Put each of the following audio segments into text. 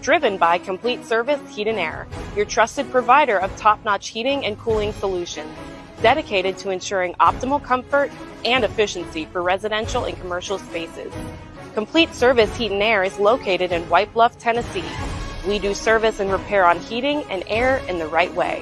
Driven by Complete Service Heat and Air, your trusted provider of top-notch heating and cooling solutions, dedicated to ensuring optimal comfort and efficiency for residential and commercial spaces. Complete Service Heat and Air is located in White Bluff, Tennessee. We do service and repair on heating and air in the right way.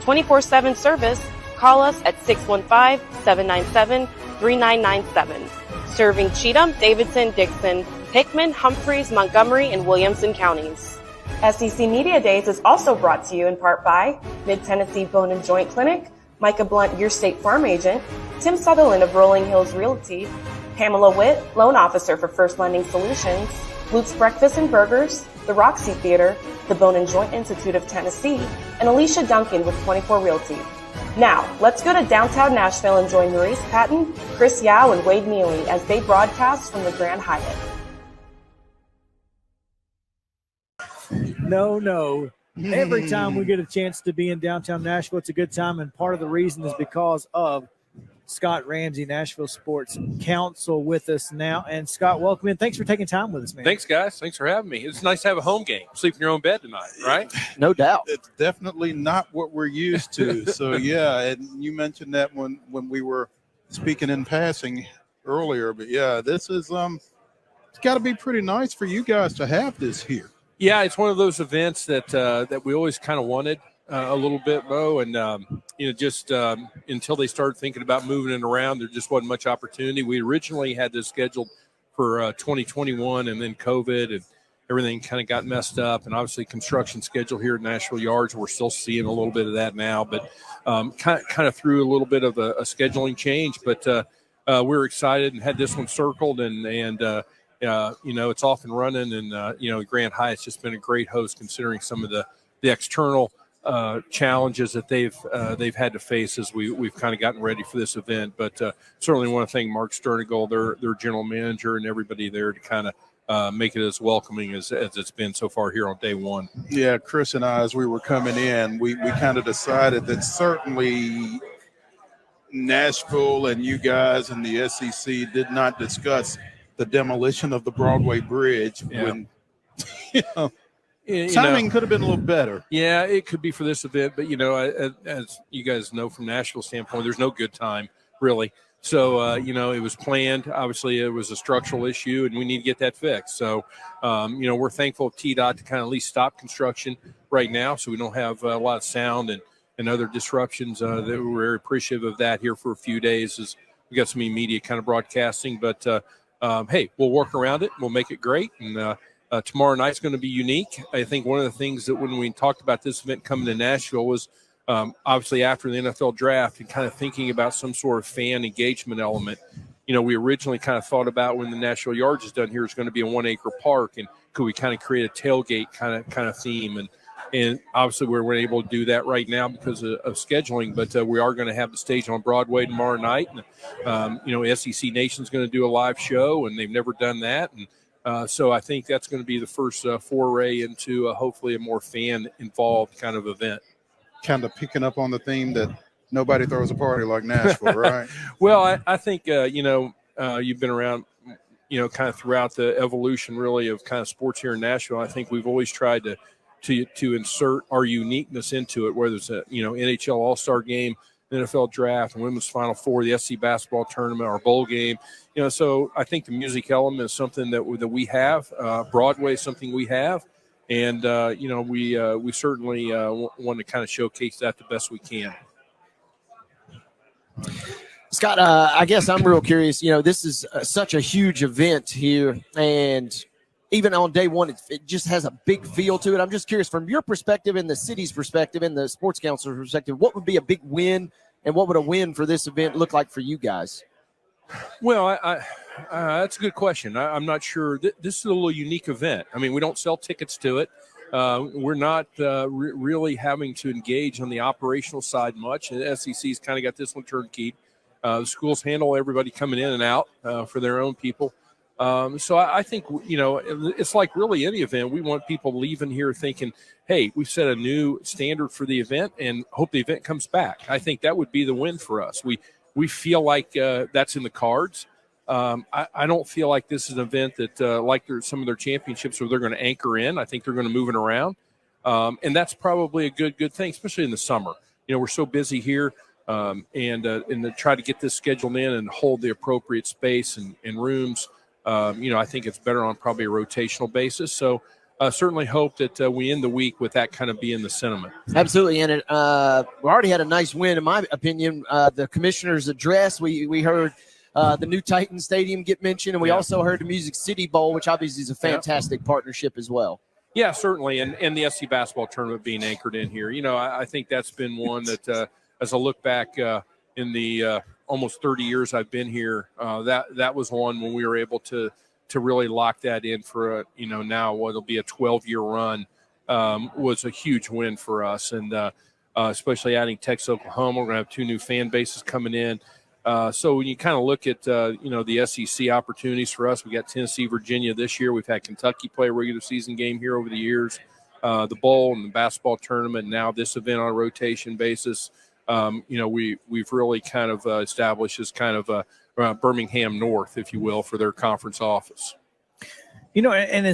24/7 service. Call us at 615-797-3997. Serving Cheatham, Davidson, Dixon, Hickman, Humphreys, Montgomery, and Williamson counties. SEC Media Days is also brought to you in part by Mid-Tennessee Bone and Joint Clinic, Micah Blunt, your State Farm agent, Tim Sutherland of Rolling Hills Realty, Pamela Witt, loan officer for First Lending Solutions, Luke's Breakfast and Burgers, the Roxy Theater, the Bone and Joint Institute of Tennessee, and Alicia Duncan with 24 Realty. Now, let's go to downtown Nashville and join Maurice Patton, Chris Yao, and Wade Neely as they broadcast from the Grand Hyatt. No. Every time we get a chance to be in downtown Nashville, it's a good time, and part of the reason is because of Scott Ramsey, Nashville Sports Council, with us now. And Scott, welcome in. Thanks for taking time with us, man. Thanks, guys. Thanks for having me. It's nice to have a home game. Sleep in your own bed tonight, right? No doubt. It's definitely not what we're used to. So, yeah, and you mentioned that when we were speaking in passing earlier. But, yeah, this is it's got to be pretty nice for you guys to have this here. Yeah, it's one of those events that we always kind of wanted a little bit, Bo, and just until they started thinking about moving it around, there just wasn't much opportunity. We originally had this scheduled for 2021, and then COVID and everything kind of got messed up, and obviously construction schedule here at Nashville Yards, we're still seeing a little bit of that now, but kind of threw a little bit of a scheduling change, but we're excited and had this one circled, and it's off and running, and Grand Hyatt's just been a great host considering some of the external challenges that they've had to face as we've kind of gotten ready for this event. But certainly want to thank Mark Sternigal, their general manager, and everybody there to kind of make it as welcoming as it's been so far here on day one. Yeah, Chris and I, as we were coming in, we kind of decided that certainly Nashville and you guys and the SEC did not discuss the demolition of the Broadway Bridge when timing could have been a little better. Yeah, it could be for this event, but as you guys know from Nashville standpoint, there's no good time really. So it was planned. Obviously, it was a structural issue, and we need to get that fixed. So we're thankful to TDOT to kind of at least stop construction right now, so we don't have a lot of sound and other disruptions. That we're very appreciative of that here for a few days as we got some media kind of broadcasting, but. Hey, we'll work around it. We'll make it great. And tomorrow night's going to be unique. I think one of the things that when we talked about this event coming to Nashville was obviously after the NFL draft and kind of thinking about some sort of fan engagement element. We originally kind of thought about when the Nashville Yards is done here, it's going to be a 1-acre park. And could we kind of create a tailgate kind of theme? And obviously we're able to do that right now because of scheduling, but we are going to have the stage on Broadway tomorrow night. And, SEC Nation's going to do a live show, and they've never done that. And so I think that's going to be the first foray into hopefully a more fan-involved kind of event. Kind of picking up on the theme that nobody throws a party like Nashville, right? Well, I think, you've been around, kind of throughout the evolution really of kind of sports here in Nashville. I think we've always tried to insert our uniqueness into it, whether it's a NHL All-Star game, NFL draft, and women's Final Four, the SC basketball tournament, our bowl game. So I think the music element is something that we have. Broadway is something we have, and we certainly want to kind of showcase that the best we can. Scott, I guess I'm real curious. This is such a huge event here, and even on day one, it just has a big feel to it. I'm just curious, from your perspective and the city's perspective and the sports council's perspective, what would be a big win and what would a win for this event look like for you guys? Well, that's a good question. I'm not sure. This is a little unique event. I mean, we don't sell tickets to it. We're not really having to engage on the operational side much. And the SEC's kind of got this one turnkey. The schools handle everybody coming in and out for their own people. So I think, it's like really any event. We want people leaving here thinking, hey, we've set a new standard for the event and hope the event comes back. I think that would be the win for us. We feel like that's in the cards. I don't feel like this is an event that like some of their championships where they're going to anchor in. I think they're going to move it around. And that's probably a good thing, especially in the summer. We're so busy here, and to try to get this scheduled in and hold the appropriate space and rooms. I think it's better on probably a rotational basis. So certainly hope that we end the week with that kind of being the sentiment. Absolutely. And we already had a nice win, in my opinion. The commissioner's address, we heard the new Titan Stadium get mentioned, and we also heard the Music City Bowl, which obviously is a fantastic partnership as well. Yeah, certainly. And the SC basketball tournament being anchored in here. I think that's been one that as I look back in the almost 30 years I've been here, that was one when we were able to really lock that in for now what'll be a 12-year run, was a huge win for us. And especially adding Texas, Oklahoma, we're going to have 2 new fan bases coming in. So when you kind of look at, the SEC opportunities for us, we got Tennessee, Virginia this year. We've had Kentucky play a regular season game here over the years, the bowl and the basketball tournament. Now this event on a rotation basis. We've really kind of established as kind of a Birmingham North, if you will, for their conference office. And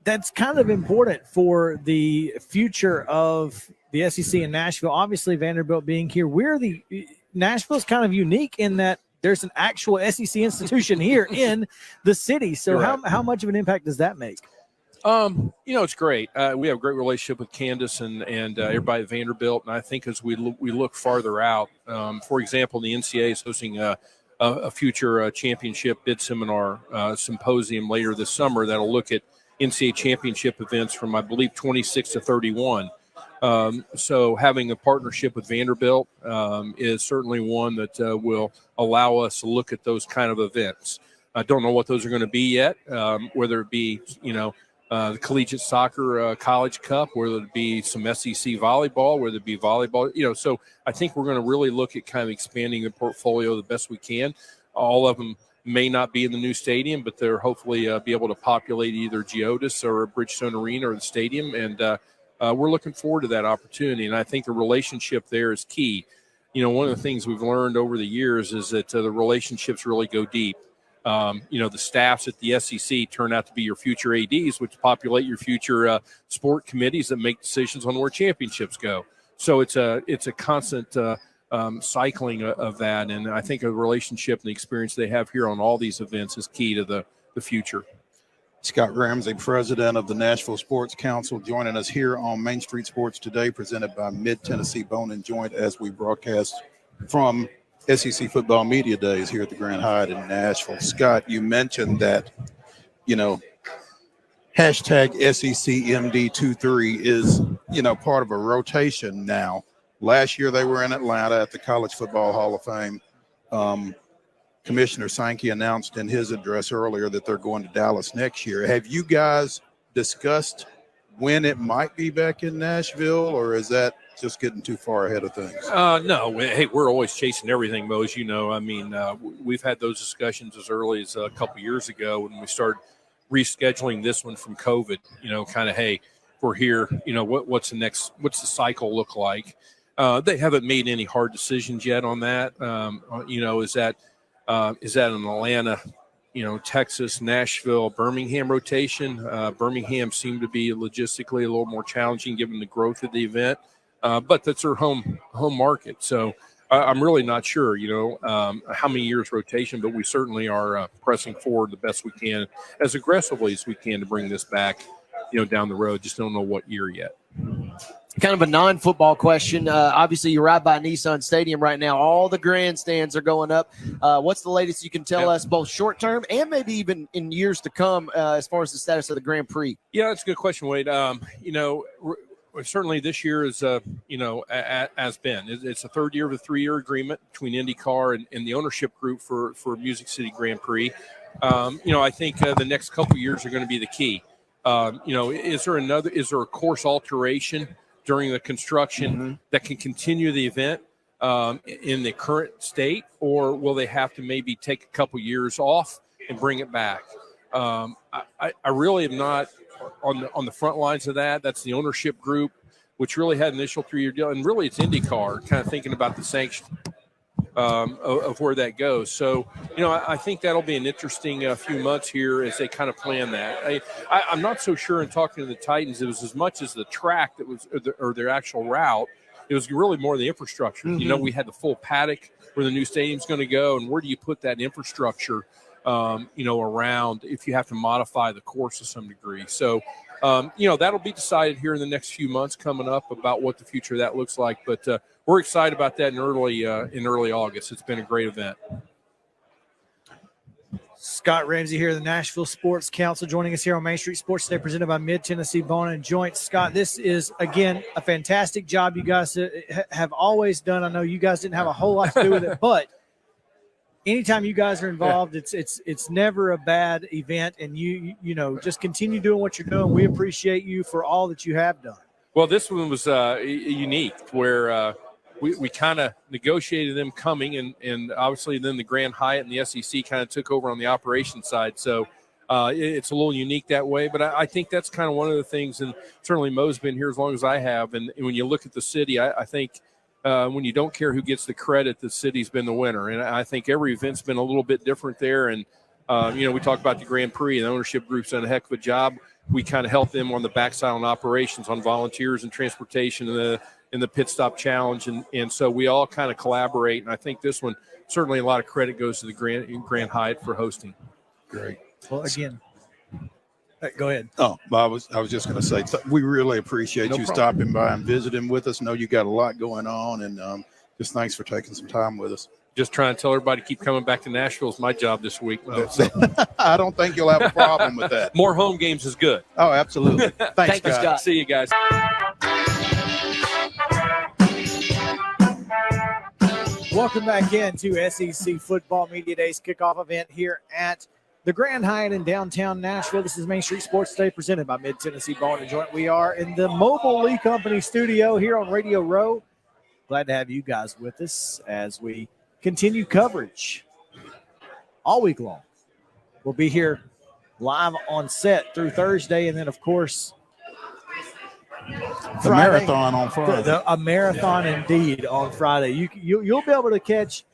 that's kind of important for the future of the SEC in Nashville. Obviously, Vanderbilt being here, Nashville's kind of unique in that there's an actual SEC institution here in the city. So how much of an impact does that make? It's great. We have a great relationship with Candace and everybody at Vanderbilt. And I think as we look farther out, for example, the NCAA is hosting a future championship bid seminar symposium later this summer that'll look at NCAA championship events from, I believe, 26 to 31. So having a partnership with Vanderbilt is certainly one that will allow us to look at those kind of events. I don't know what those are going to be yet, whether it be, the Collegiate Soccer College Cup, whether it be some SEC volleyball, whether it be volleyball, so I think we're going to really look at kind of expanding the portfolio the best we can. All of them may not be in the new stadium, but they're hopefully be able to populate either Geodis or Bridgestone Arena or the stadium. And we're looking forward to that opportunity. And I think the relationship there is key. One of the things we've learned over the years is that the relationships really go deep. The staffs at the SEC turn out to be your future ADs, which populate your future sport committees that make decisions on where championships go. So it's a constant cycling of that. And I think a relationship and the experience they have here on all these events is key to the future. Scott Ramsey, president of the Nashville Sports Council, joining us here on Main Street Sports Today, presented by Mid-Tennessee Bone & Joint, as we broadcast from SEC Football Media Days here at the Grand Hyatt in Nashville. Scott, you mentioned that, hashtag SECMD23 is, part of a rotation now. Last year they were in Atlanta at the College Football Hall of Fame. Commissioner Sankey announced in his address earlier that they're going to Dallas next year. Have you guys discussed when it might be back in Nashville, or is that just getting too far ahead of things? No. Hey, we're always chasing everything, Mo, as you know. I mean, we've had those discussions as early as a couple years ago when we started rescheduling this one from COVID, kind of, hey, we're here, what's the cycle look like? They haven't made any hard decisions yet on that. Is that an Atlanta, Texas, Nashville, Birmingham rotation? Birmingham seemed to be logistically a little more challenging given the growth of the event, but that's their home market. So I'm really not sure, how many years rotation, but we certainly are pressing forward the best we can, as aggressively as we can to bring this back, down the road. Just don't know what year yet. Kind of a non-football question. Obviously, you're right by Nissan Stadium right now. All the grandstands are going up. What's the latest you can tell us, both short-term and maybe even in years to come, as far as the status of the Grand Prix? Yeah, that's a good question, Wade. Certainly this year is, has been. It's a third year of a 3-year agreement between IndyCar and the ownership group for Music City Grand Prix. I think the next couple of years are going to be the key. Is there a course alteration during the construction that can continue the event in the current state, or will they have to maybe take a couple years off and bring it back? I really am not on the front lines of that. That's the ownership group, which really had an initial 3-year deal, and really it's IndyCar kind of thinking about the sanction. of where that goes. So, I think that'll be an interesting few months here as they kind of plan that. I'm not so sure in talking to the Titans, it was as much as the track that was, or their actual route. It was really more the infrastructure. Mm-hmm. We had the full paddock where the new stadium's going to go, and where do you put that infrastructure, around if you have to modify the course to some degree. So, that'll be decided here in the next few months coming up about what the future of that looks like. But we're excited about that in early August. It's been a great event. Scott Ramsey here, the Nashville Sports Council, joining us here on Main Street Sports Today, presented by Mid-Tennessee Bone and Joint. Scott, this is, again, a fantastic job you guys have always done. I know you guys didn't have a whole lot to do with it, but anytime you guys are involved, it's never a bad event, and you just continue doing what you're doing. We appreciate you for all that you have done. Well, this one was unique, where we kind of negotiated them coming, and obviously then the Grand Hyatt and the SEC kind of took over on the operation side. So it's a little unique that way, but I think that's kind of one of the things, and certainly Mo's been here as long as I have, and when you look at the city, I think when you don't care who gets the credit, the city's been the winner. And I think every event's been a little bit different there. And, we talk about the Grand Prix, and the ownership group's done a heck of a job. We kind of help them on the backside on operations, on volunteers and transportation and the pit stop challenge. And so we all kind of collaborate. And I think this one, certainly a lot of credit goes to the Grand Hyatt for hosting. Great. Well, again, go ahead. Oh, I was just going to say, we really appreciate No you problem. stopping by and visiting with us. Know you got a lot going on, and just thanks for taking some time with us. Just trying to tell everybody to keep coming back to Nashville is my job this week. So I don't think you'll have a problem with that. more home games is good. Oh, absolutely. Thanks, Thank you, Scott. Scott. See you guys. Welcome back into SEC Football Media Days kickoff event here at the Grand Hyatt in downtown Nashville. This is Main Street Sports Today, presented by Mid-Tennessee Bone and Joint. We are in the Mobile Lee Company studio here on Radio Row. Glad to have you guys with us as we continue coverage all week long. We'll be here live on set through Thursday, and then, of course, The marathon on Friday. a marathon indeed on Friday. You'll be able to catch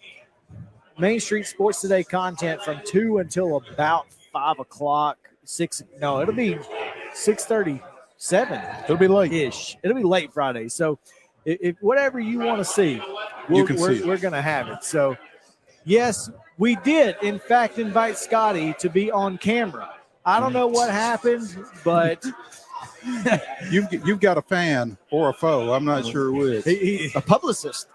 Main Street Sports Today content from 2 until about 5 o'clock. It'll be 6:37. It'll be late. Ish. It'll be late Friday. So if whatever you want to see, You can see it. we're going to have it. So yes, we did in fact invite Scotty to be on camera. I don't know what happened, but You've got a fan or a foe. I'm not sure which. a publicist.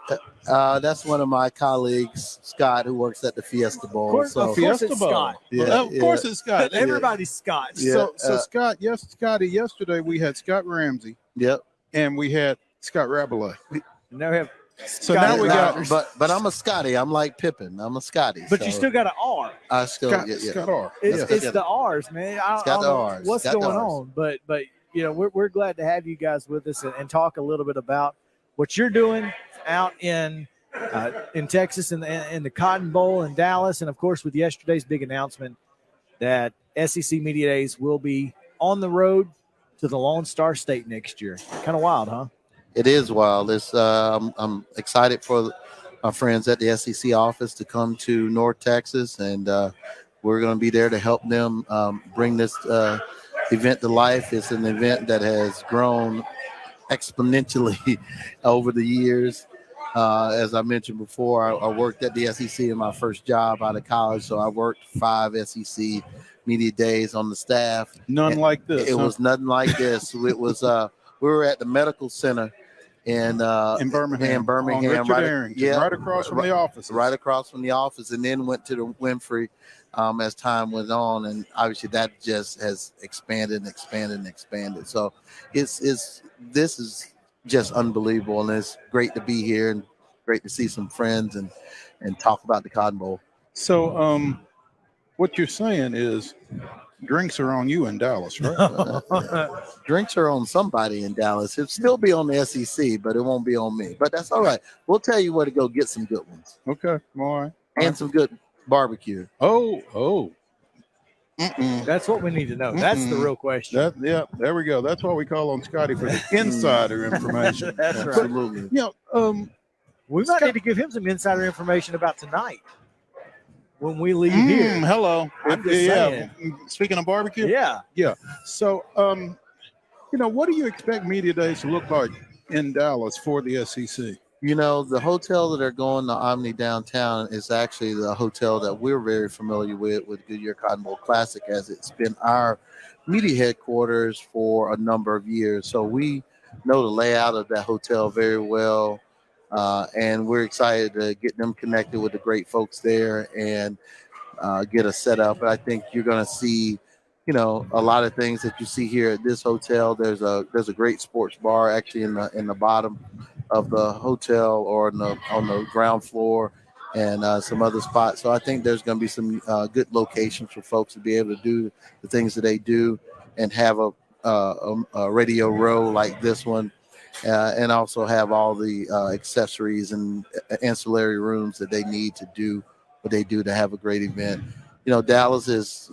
That's one of my colleagues, Scott, who works at the Fiesta Bowl. Of course, So, of course it's Fiesta Bowl. Scott. yeah, Of course it's Scott. Everybody's Scott. Yeah. So Scott, Scotty, yesterday we had Scott Ramsey Yep. and we had Scott Rabelais. Now we have So now we got but I'm a Scotty. I'm like Pippin. I'm a Scotty. But so you still got an R. I still Scott, yeah. Scott R. It's, Yeah. it's the R's, man. I got don't the know R's. what's Got the going R's. on, but we're glad to have you guys with us and talk a little bit about what you're doing out in Texas and in the Cotton Bowl in Dallas, and of course with yesterday's big announcement that SEC Media Days will be on the road to the Lone Star State next year. Kind of wild, huh? It is wild. It's I'm excited for my friends at the SEC office to come to North Texas, and we're going to be there to help them bring this event to life. It's an event that has grown exponentially over the years. As I mentioned before, I worked at the SEC in my first job out of college, so I worked 5 SEC Media Days on the staff. None like this. It huh? was nothing like this. It was we were at the medical center in in Birmingham. on Richard right, Arrington, right across from the office. right across from the office, and then went to the Winfrey as time went on, and obviously that just has expanded and expanded and expanded. So this is just unbelievable, and it's great to be here and great to see some friends and talk about the Cotton Bowl. So what you're saying is drinks are on you in Dallas, right? Drinks are on somebody in Dallas. It'll still be on the SEC, but it won't be on me. But that's all right. We'll tell you where to go get some good ones Okay. All right. and some good barbecue. Oh. That's what we need to know. That's the real question. There we go. That's why we call on Scotty for the insider information. That's right. Absolutely. You know, We might need to give him some insider information about tonight when we leave here. Hello. I'm just saying. Speaking of barbecue. Yeah. So, what do you expect media days to look like in Dallas for the SEC? The hotel that are going to Omni downtown is actually the hotel that we're very familiar with Goodyear Cotton Bowl Classic, as it's been our media headquarters for a number of years. So we know the layout of that hotel very well. And we're excited to get them connected with the great folks there and get a setup. But I think you're going to see, a lot of things that you see here at this hotel. There's a great sports bar actually in the bottom of the hotel or on the ground floor, and some other spots. So I think there's going to be some good locations for folks to be able to do the things that they do and have a radio row like this one. And also have all the accessories and ancillary rooms that they need to do what they do to have a great event. Dallas is,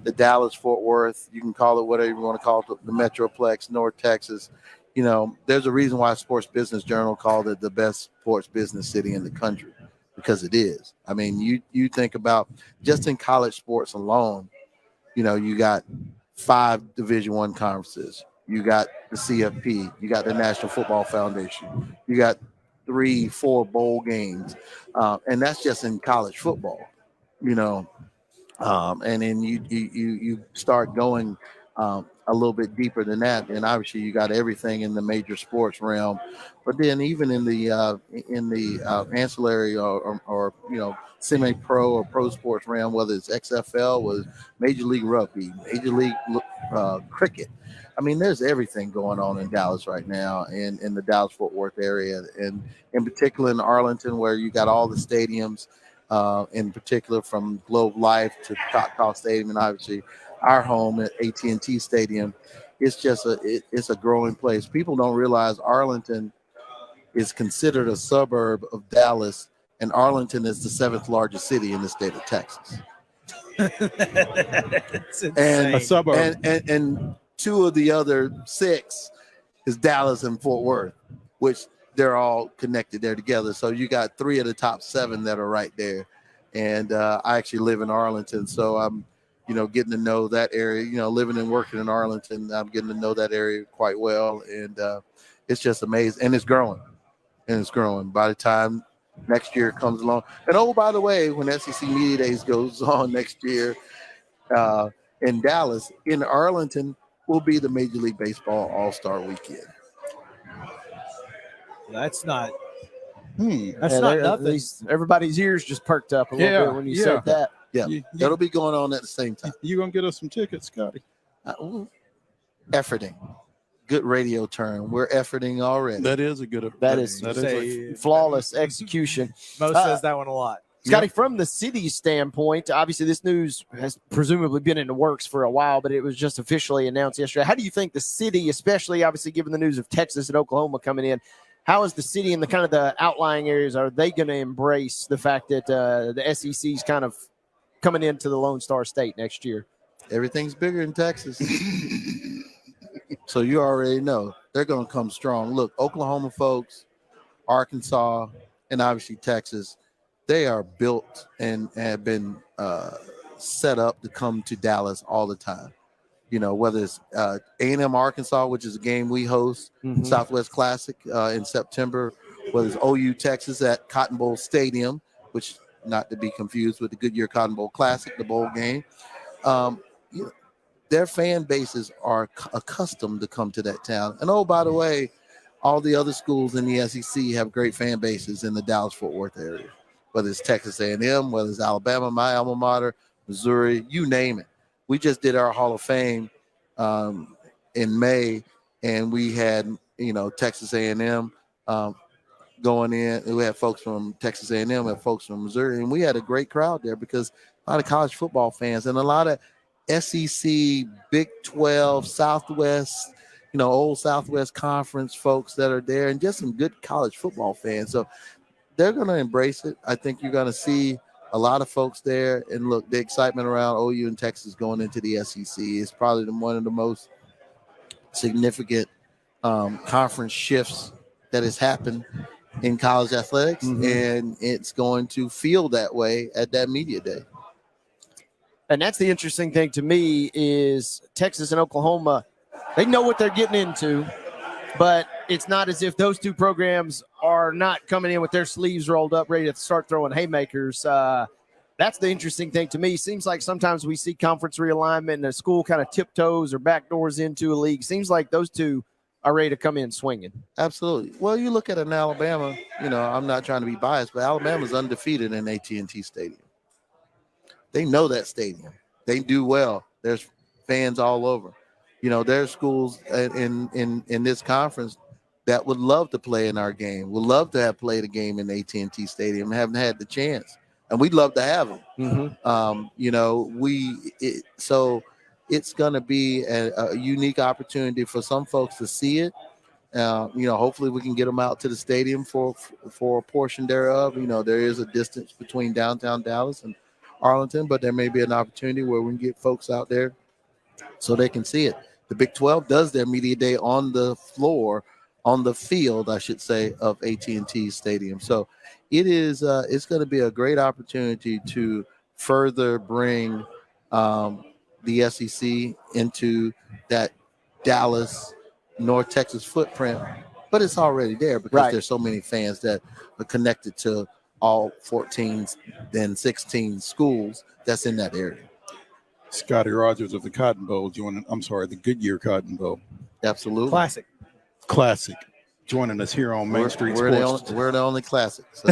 the Dallas-Fort Worth, you can call it whatever you want to call it, the Metroplex, North Texas. There's a reason why Sports Business Journal called it the best sports business city in the country, because it is. I mean, you think about just in college sports alone, you got 5 Division I conferences. You got the CFP. You got the National Football Foundation. You got 3-4 bowl games. And that's just in college football, and then you start going a little bit deeper than that, and obviously you got everything in the major sports realm. But then even in the ancillary or semi-pro or pro sports realm, whether it's XFL, with Major League Rugby, Major League Cricket. I mean, there's everything going on in Dallas right now, in the Dallas-Fort Worth area, and in particular in Arlington, where you got all the stadiums, in particular from Globe Life to Choctaw Stadium, and obviously our home at AT&T Stadium. It's just it's a growing place. People don't realize Arlington is considered a suburb of Dallas, and Arlington is the 7th largest city in the state of Texas. And a suburb. And 2 of the other 6 is Dallas and Fort Worth, which they're all connected there together. So you got 3 of the top 7 that are right there. And I actually live in Arlington, so I'm, getting to know that area. Living and working in Arlington, I'm getting to know that area quite well, and it's just amazing. And it's growing, By the time next year comes along, and oh, by the way, when SEC Media Days goes on next year in Dallas, in Arlington, will be the Major League Baseball All-Star Weekend. That's not. That's not nothing. Everybody's ears just perked up a little bit when you said that. Yeah, that'll be going on at the same time. You gonna get us some tickets, Scotty? Efforting. Good radio term. We're efforting already. That is a good. That is flawless execution. Mo says that one a lot. Scotty, from the city's standpoint, obviously this news has presumably been in the works for a while, but it was just officially announced yesterday. How do you think the city, especially obviously given the news of Texas and Oklahoma coming in, how is the city and the kind of the outlying areas, are they going to embrace the fact that the SEC is kind of coming into the Lone Star State next year? Everything's bigger in Texas. So you already know they're going to come strong. Look, Oklahoma folks, Arkansas, and obviously Texas, they are built and have been set up to come to Dallas all the time. Whether it's A&M Arkansas, which is a game we host, Southwest Classic in September, whether it's OU Texas at Cotton Bowl Stadium, which not to be confused with the Goodyear Cotton Bowl Classic, the bowl game. Their fan bases are accustomed to come to that town. And, oh, by the way, all the other schools in the SEC have great fan bases in the Dallas-Fort Worth area, whether it's Texas A&M, whether it's Alabama, my alma mater, Missouri, you name it. We just did our Hall of Fame in May, and we had, Texas A&M going in. We had folks from Texas A&M, we had folks from Missouri, and we had a great crowd there because a lot of college football fans and a lot of SEC, Big 12, Southwest, old Southwest Conference folks that are there, and just some good college football fans. So they're going to embrace it. I think you're going to see a lot of folks there. And look, the excitement around OU and Texas going into the SEC is probably one of the most significant conference shifts that has happened in college athletics, Mm-hmm. and it's going to feel that way at that media day. And that's the interesting thing to me is Texas and Oklahoma, they know what they're getting into, but it's not as if those two programs are not coming in with their sleeves rolled up, ready to start throwing haymakers. That's the interesting thing to me. Seems like sometimes we see conference realignment and a school kind of tiptoes or backdoors into a league. Seems like those two are ready to come in swinging. Absolutely. Well, you look at an Alabama, I'm not trying to be biased, but Alabama's undefeated in AT&T Stadium. They know that stadium. They do well. There's fans all over. There's schools in this conference that would love to play in our game, would love to have played a game in AT&T Stadium, haven't had the chance. And we'd love to have them. Mm-hmm. So it's going to be a unique opportunity for some folks to see it. Hopefully we can get them out to the stadium for a portion thereof. There is a distance between downtown Dallas and Arlington, but there may be an opportunity where we can get folks out there so they can see it. The Big 12 does their media day on the floor, on the field, I should say, of AT&T Stadium. So it's going to be a great opportunity to further bring the SEC into that Dallas, North Texas footprint, but it's already there because there's so many fans that are connected to all 14 then 16 schools that's in that area. Scotty Rogers of the Cotton Bowl the Goodyear Cotton Bowl. Absolutely. Classic. Joining us here on Main Street Sports. We're the only classic. So.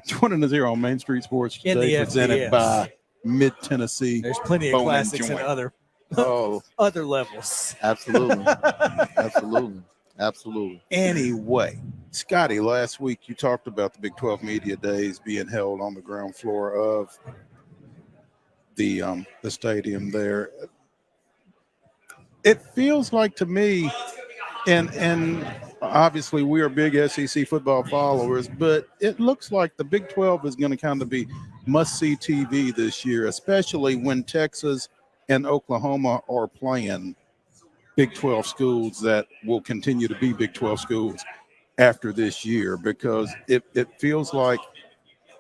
Joining us here on Main Street Sports today, presented by Mid-Tennessee. There's plenty of classics in other levels. Absolutely. Anyway, Scotty, last week you talked about the Big 12 Media Days being held on the ground floor of the stadium there. It feels like to me, and obviously we are big SEC football followers, but it looks like the Big 12 is going to kind of be must-see TV this year, especially when Texas and Oklahoma are playing Big 12 schools that will continue to be Big 12 schools after this year, because it feels like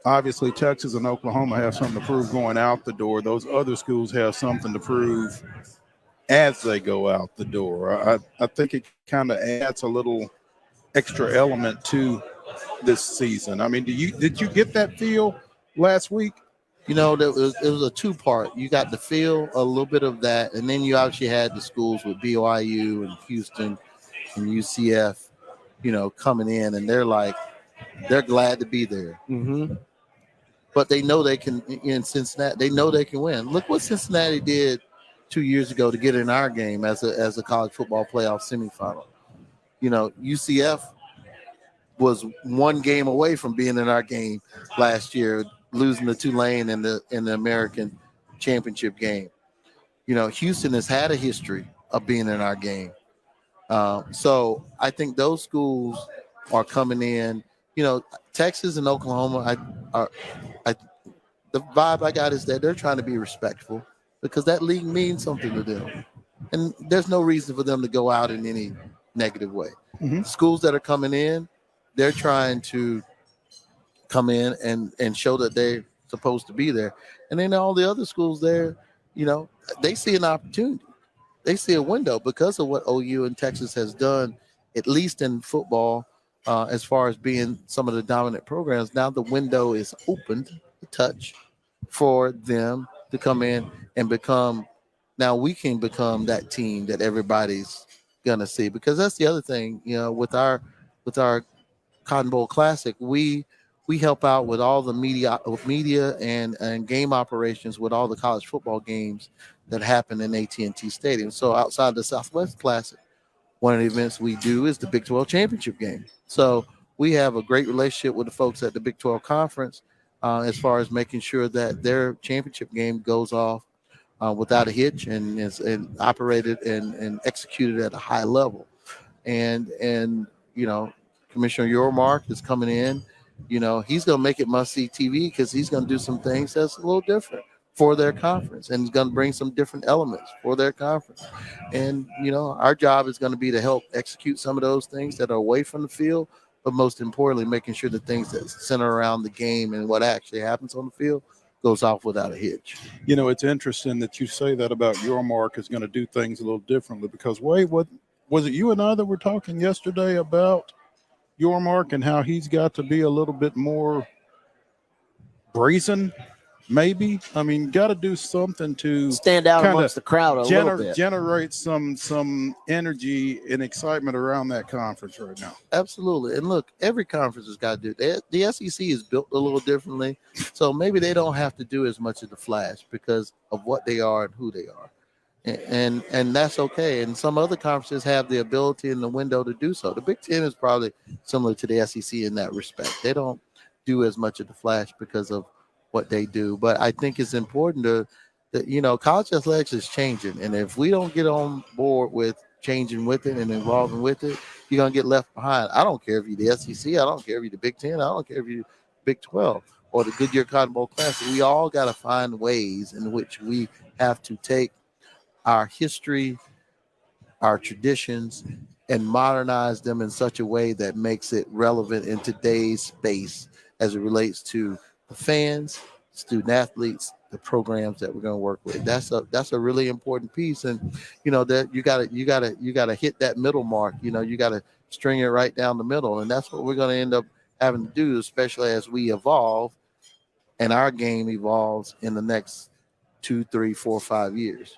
obviously Texas and Oklahoma have something to prove going out the door. Those other schools have something to prove as they go out the door. I think it kind of adds a little extra element to this season. I mean, did you get that feel last week? It was a two-part. You got the feel, a little bit of that, and then you actually had the schools with BYU and Houston and UCF, coming in, and they're glad to be there. Mm-hmm. But they know they can, in Cincinnati, they know they can win. Look what Cincinnati did 2 years ago to get in our game as a college football playoff semifinal. UCF was one game away from being in our game last year, losing to Tulane in the American championship game. Houston has had a history of being in our game. So I think those schools are coming in. Texas and Oklahoma, the vibe I got is that they're trying to be respectful because that league means something to them. And there's no reason for them to go out in any negative way. Mm-hmm. Schools that are coming in, they're trying to come in and show that they're supposed to be there. And then all the other schools there, they see an opportunity. They see a window because of what OU and Texas has done, at least in football, as far as being some of the dominant programs. Now the window is opened a touch for them to come in and become. Now we can become that team that everybody's gonna see, because that's the other thing. With our Cotton Bowl Classic, we help out with all the media and game operations with all the college football games that happen in AT&T Stadium. So outside the Southwest Classic, one of the events we do is the Big 12 championship game. So we have a great relationship with the folks at the Big 12 Conference as far as making sure that their championship game goes off without a hitch and is operated and executed at a high level. And Commissioner Yormark is coming in. He's going to make it must-see TV because he's going to do some things that's a little different for their conference, and he's going to bring some different elements for their conference. And, our job is going to be to help execute some of those things that are away from the field, but most importantly, making sure the things that center around the game and what actually happens on the field goes off without a hitch. You know, it's interesting that you say that about your mark is going to do things a little differently because Wade, what was it you and I that were talking yesterday about your mark and how he's got to be a little bit more brazen, maybe? I mean, got to do something to Stand out kinda amongst the crowd a little bit. generate some energy and excitement around that conference right now. Absolutely. And look, every conference has got to do. The SEC is built a little differently, so maybe they don't have to do as much of the flash because of what they are and who they are. And that's okay. And some other conferences have the ability and the window to do so. The Big Ten is probably similar to the SEC in that respect. They don't do as much of the flash because of what they do. But I think it's important that, you know, college athletics is changing. And if we don't get on board with changing with it and involving with it, you're going to get left behind. I don't care if you're the SEC. I don't care if you're the Big Ten. I don't care if you're Big 12 or the Goodyear Cotton Bowl Classic. We all got to find ways in which we have to take our history, our traditions, and modernize them in such a way that makes it relevant in today's space as it relates to the fans, student athletes, the programs that we're going to work with. That's a really important piece. And you know that you gotta hit that middle mark. You know, you gotta string it right down the middle. And that's what we're going to end up having to do, especially as we evolve and our game evolves in the next 2, 3, 4, 5 years.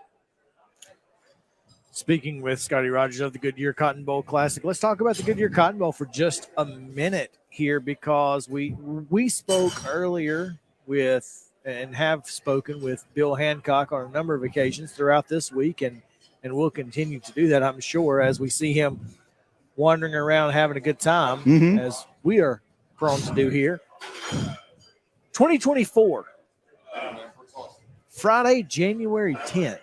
Speaking with Scotty Rogers of the Goodyear Cotton Bowl Classic, let's talk about the Goodyear Cotton Bowl for just a minute here, because we spoke earlier with and have spoken with Bill Hancock on a number of occasions throughout this week, and we'll continue to do that, I'm sure, as we see him wandering around having a good time, as we are prone to do here. 2024, Friday, January 10th.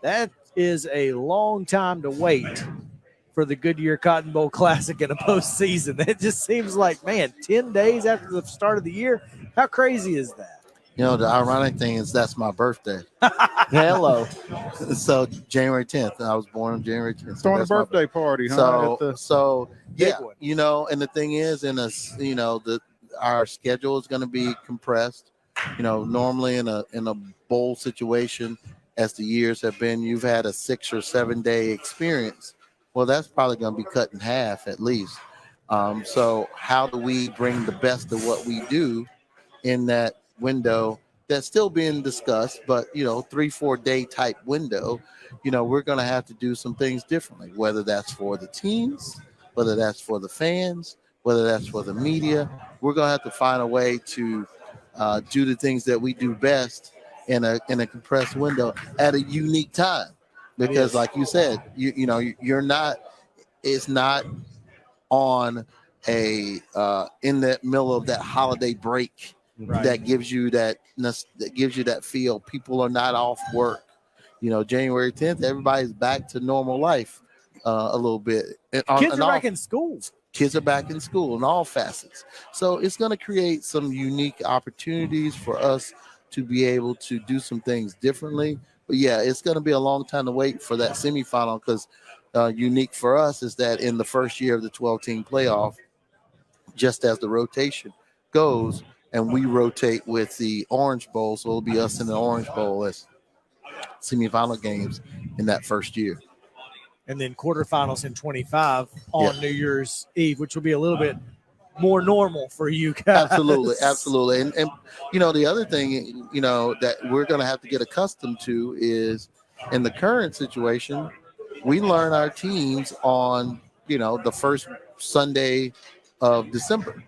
That is a long time to wait for the Goodyear Cotton Bowl Classic in a postseason. It just seems like, man, 10 days after the start of the year. How crazy is that? You know, the ironic thing is that's my birthday. Hello. So January 10th, I was born on January 10th. Throwing a birthday party, huh? So yeah, one. you know, and the thing is, our schedule is going to be compressed. You know, normally in a bowl situation, as the years have been, you've had a 6 or 7 day experience. Well, that's probably going to be cut in half at least. So how do we bring the best of what we do in that window that's still being discussed, but, 3-4 day type window? We're going to have to do some things differently, whether that's for the teams, whether that's for the fans, whether that's for the media. We're going to have to find a way to do the things that we do best in a compressed window at a unique time, because like you said, you're not, it's not on a in the middle of that holiday break. Right. that gives you that feel. People are not off work. January 10th, everybody's back to normal life a little bit. Kids are back in school. Kids are back in school in all facets. So it's going to create some unique opportunities for us to be able to do some things differently. But yeah, it's going to be a long time to wait for that semifinal, because unique for us is that in the first year of the 12-team playoff, just as the rotation goes, and we rotate with the Orange Bowl, so it'll be us in the Orange Bowl as semifinal games in that first year. And then quarterfinals in 25 on New Year's Eve, which will be a little bit more normal for you guys. Absolutely. And the other thing, that we're going to have to get accustomed to is, in the current situation, we learn our teams on, the first Sunday of December.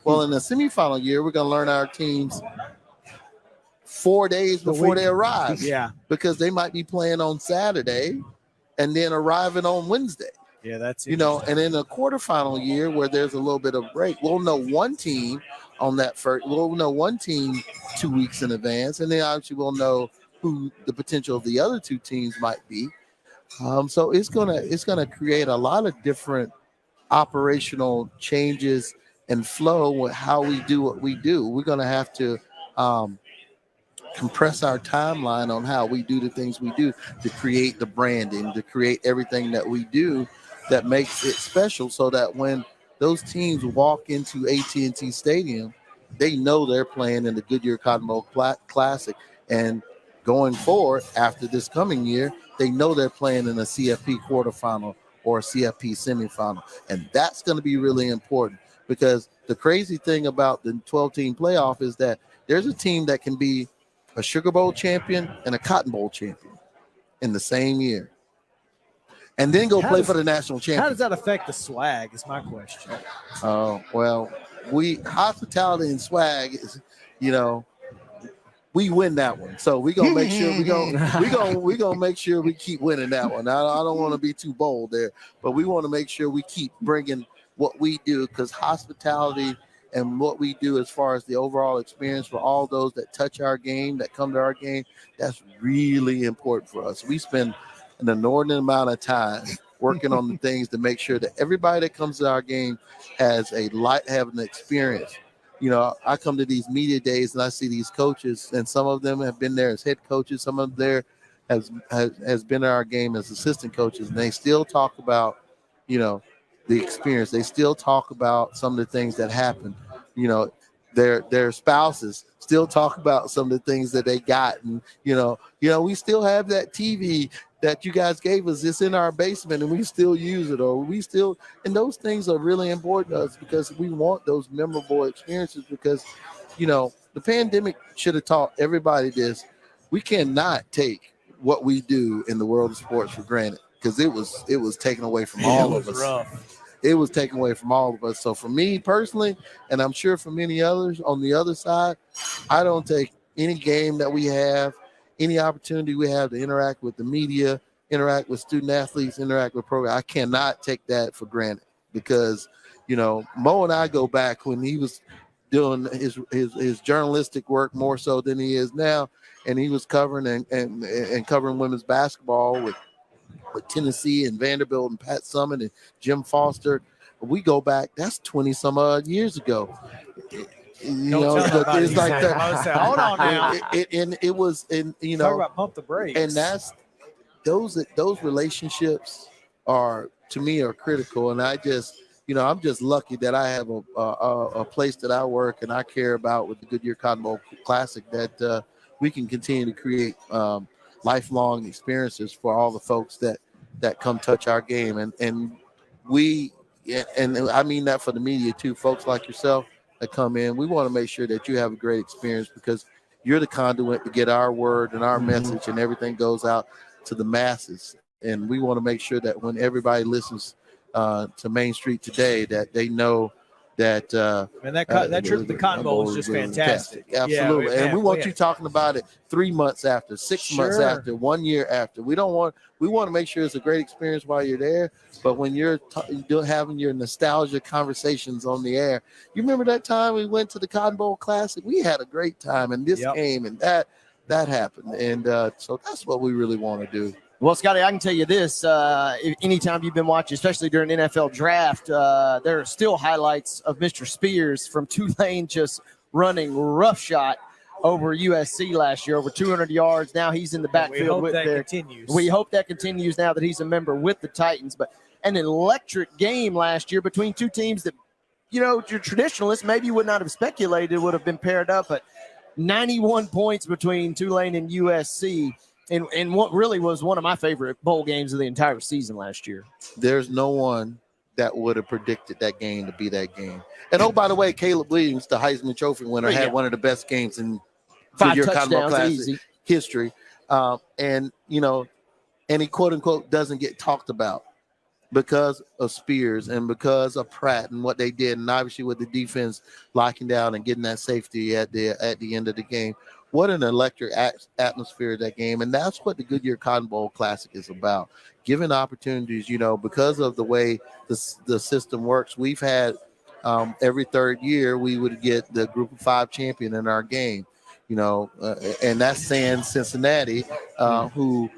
Well, in the semifinal year, we're going to learn our teams 4 days before they arrive. Yeah. Because they might be playing on Saturday and then arriving on Wednesday. Yeah, that's and in a quarterfinal year where there's a little bit of break, we'll know one team on that first. We'll know one team 2 weeks in advance, and then obviously we'll know who the potential of the other two teams might be. So it's gonna create a lot of different operational changes and flow with how we do what we do. We're gonna have to compress our timeline on how we do the things we do to create the branding, to create everything that we do that makes it special, so that when those teams walk into AT&T Stadium, they know they're playing in the Goodyear Cotton Bowl Classic. And going forward after this coming year, they know they're playing in a CFP quarterfinal or a CFP semifinal. And that's going to be really important, because the crazy thing about the 12-team playoff is that there's a team that can be a Sugar Bowl champion and a Cotton Bowl champion in the same year, and then go play for the national championship. How does that affect the swag is my question. Well, hospitality and swag is, we win that one. So we're gonna make sure we gonna make sure we keep winning that one. I don't want to be too bold there, but we want to make sure we keep bringing what we do, because hospitality and what we do as far as the overall experience for all those that touch our game, that come to our game, that's really important for us. We spend an inordinate amount of time working on the things to make sure that everybody that comes to our game has have an experience. I come to these media days and I see these coaches, and some of them have been there as head coaches, some of them there has been in our game as assistant coaches, and they still talk about, the experience. They still talk about some of the things that happen. Their spouses still talk about some of the things that they got, and we still have that TV that you guys gave us. It's in our basement and we still use it, and those things are really important to us, because we want those memorable experiences, because the pandemic should have taught everybody this. We cannot take what we do in the world of sports for granted, because it was taken away from all of us. Rough. It was taken away from all of us. So for me personally, and I'm sure for many others on the other side, I don't take any game that we have, any opportunity we have to interact with the media, interact with student athletes, interact with programs. I cannot take that for granted, because, Mo and I go back when he was doing his journalistic work more so than he is now. And he was covering and covering women's basketball with Tennessee and Vanderbilt and Pat Summitt and Jim Foster. We go back, that's 20 some odd years ago. It's like that. Hold on now. It was, and Talk about pump the brakes. and that's those relationships are, to me, are critical. And I just, I'm just lucky that I have a place that I work and I care about with the Goodyear Cotton Bowl Classic, that we can continue to create lifelong experiences for all the folks that come touch our game. And I mean that for the media too, folks like yourself that come in. We want to make sure that you have a great experience, because you're the conduit to get our word and our message, and everything goes out to the masses. And we want to make sure that when everybody listens to Main Street today, that they know that that trip to the Cotton Bowl was just fantastic. Absolutely. And we want you talking about it 3 months after, 6 months after, 1 year after. We want to make sure it's a great experience while you're there. But when you're having your nostalgia conversations on the air, you remember that time we went to the Cotton Bowl Classic? We had a great time in this game, and that happened. And so that's what we really want to do. Well, Scotty, I can tell you this. Anytime you've been watching, especially during NFL draft, there are still highlights of Mr. Spears from Tulane just running roughshod over USC last year, over 200 yards. Now he's in the backfield with there. Continues. We hope that continues now that he's a member with the Titans. But an electric game last year between two teams that, your traditionalists maybe would not have speculated would have been paired up. But 91 points between Tulane and USC. And what really was one of my favorite bowl games of the entire season last year. There's no one that would have predicted that game to be that game. And oh, by the way, Caleb Williams, the Heisman Trophy winner, had one of the best games in 5 Goodyear Cotton Bowl touchdowns, Classic easy. history. And he quote unquote doesn't get talked about because of Spears and because of Pratt and what they did, and obviously with the defense locking down and getting that safety at the end of the game. What an electric atmosphere of that game. And that's what the Goodyear Cotton Bowl Classic is about. Giving opportunities, because of the way the system works. We've had every third year we would get the Group of 5 champion in our game, and that's saying Cincinnati, who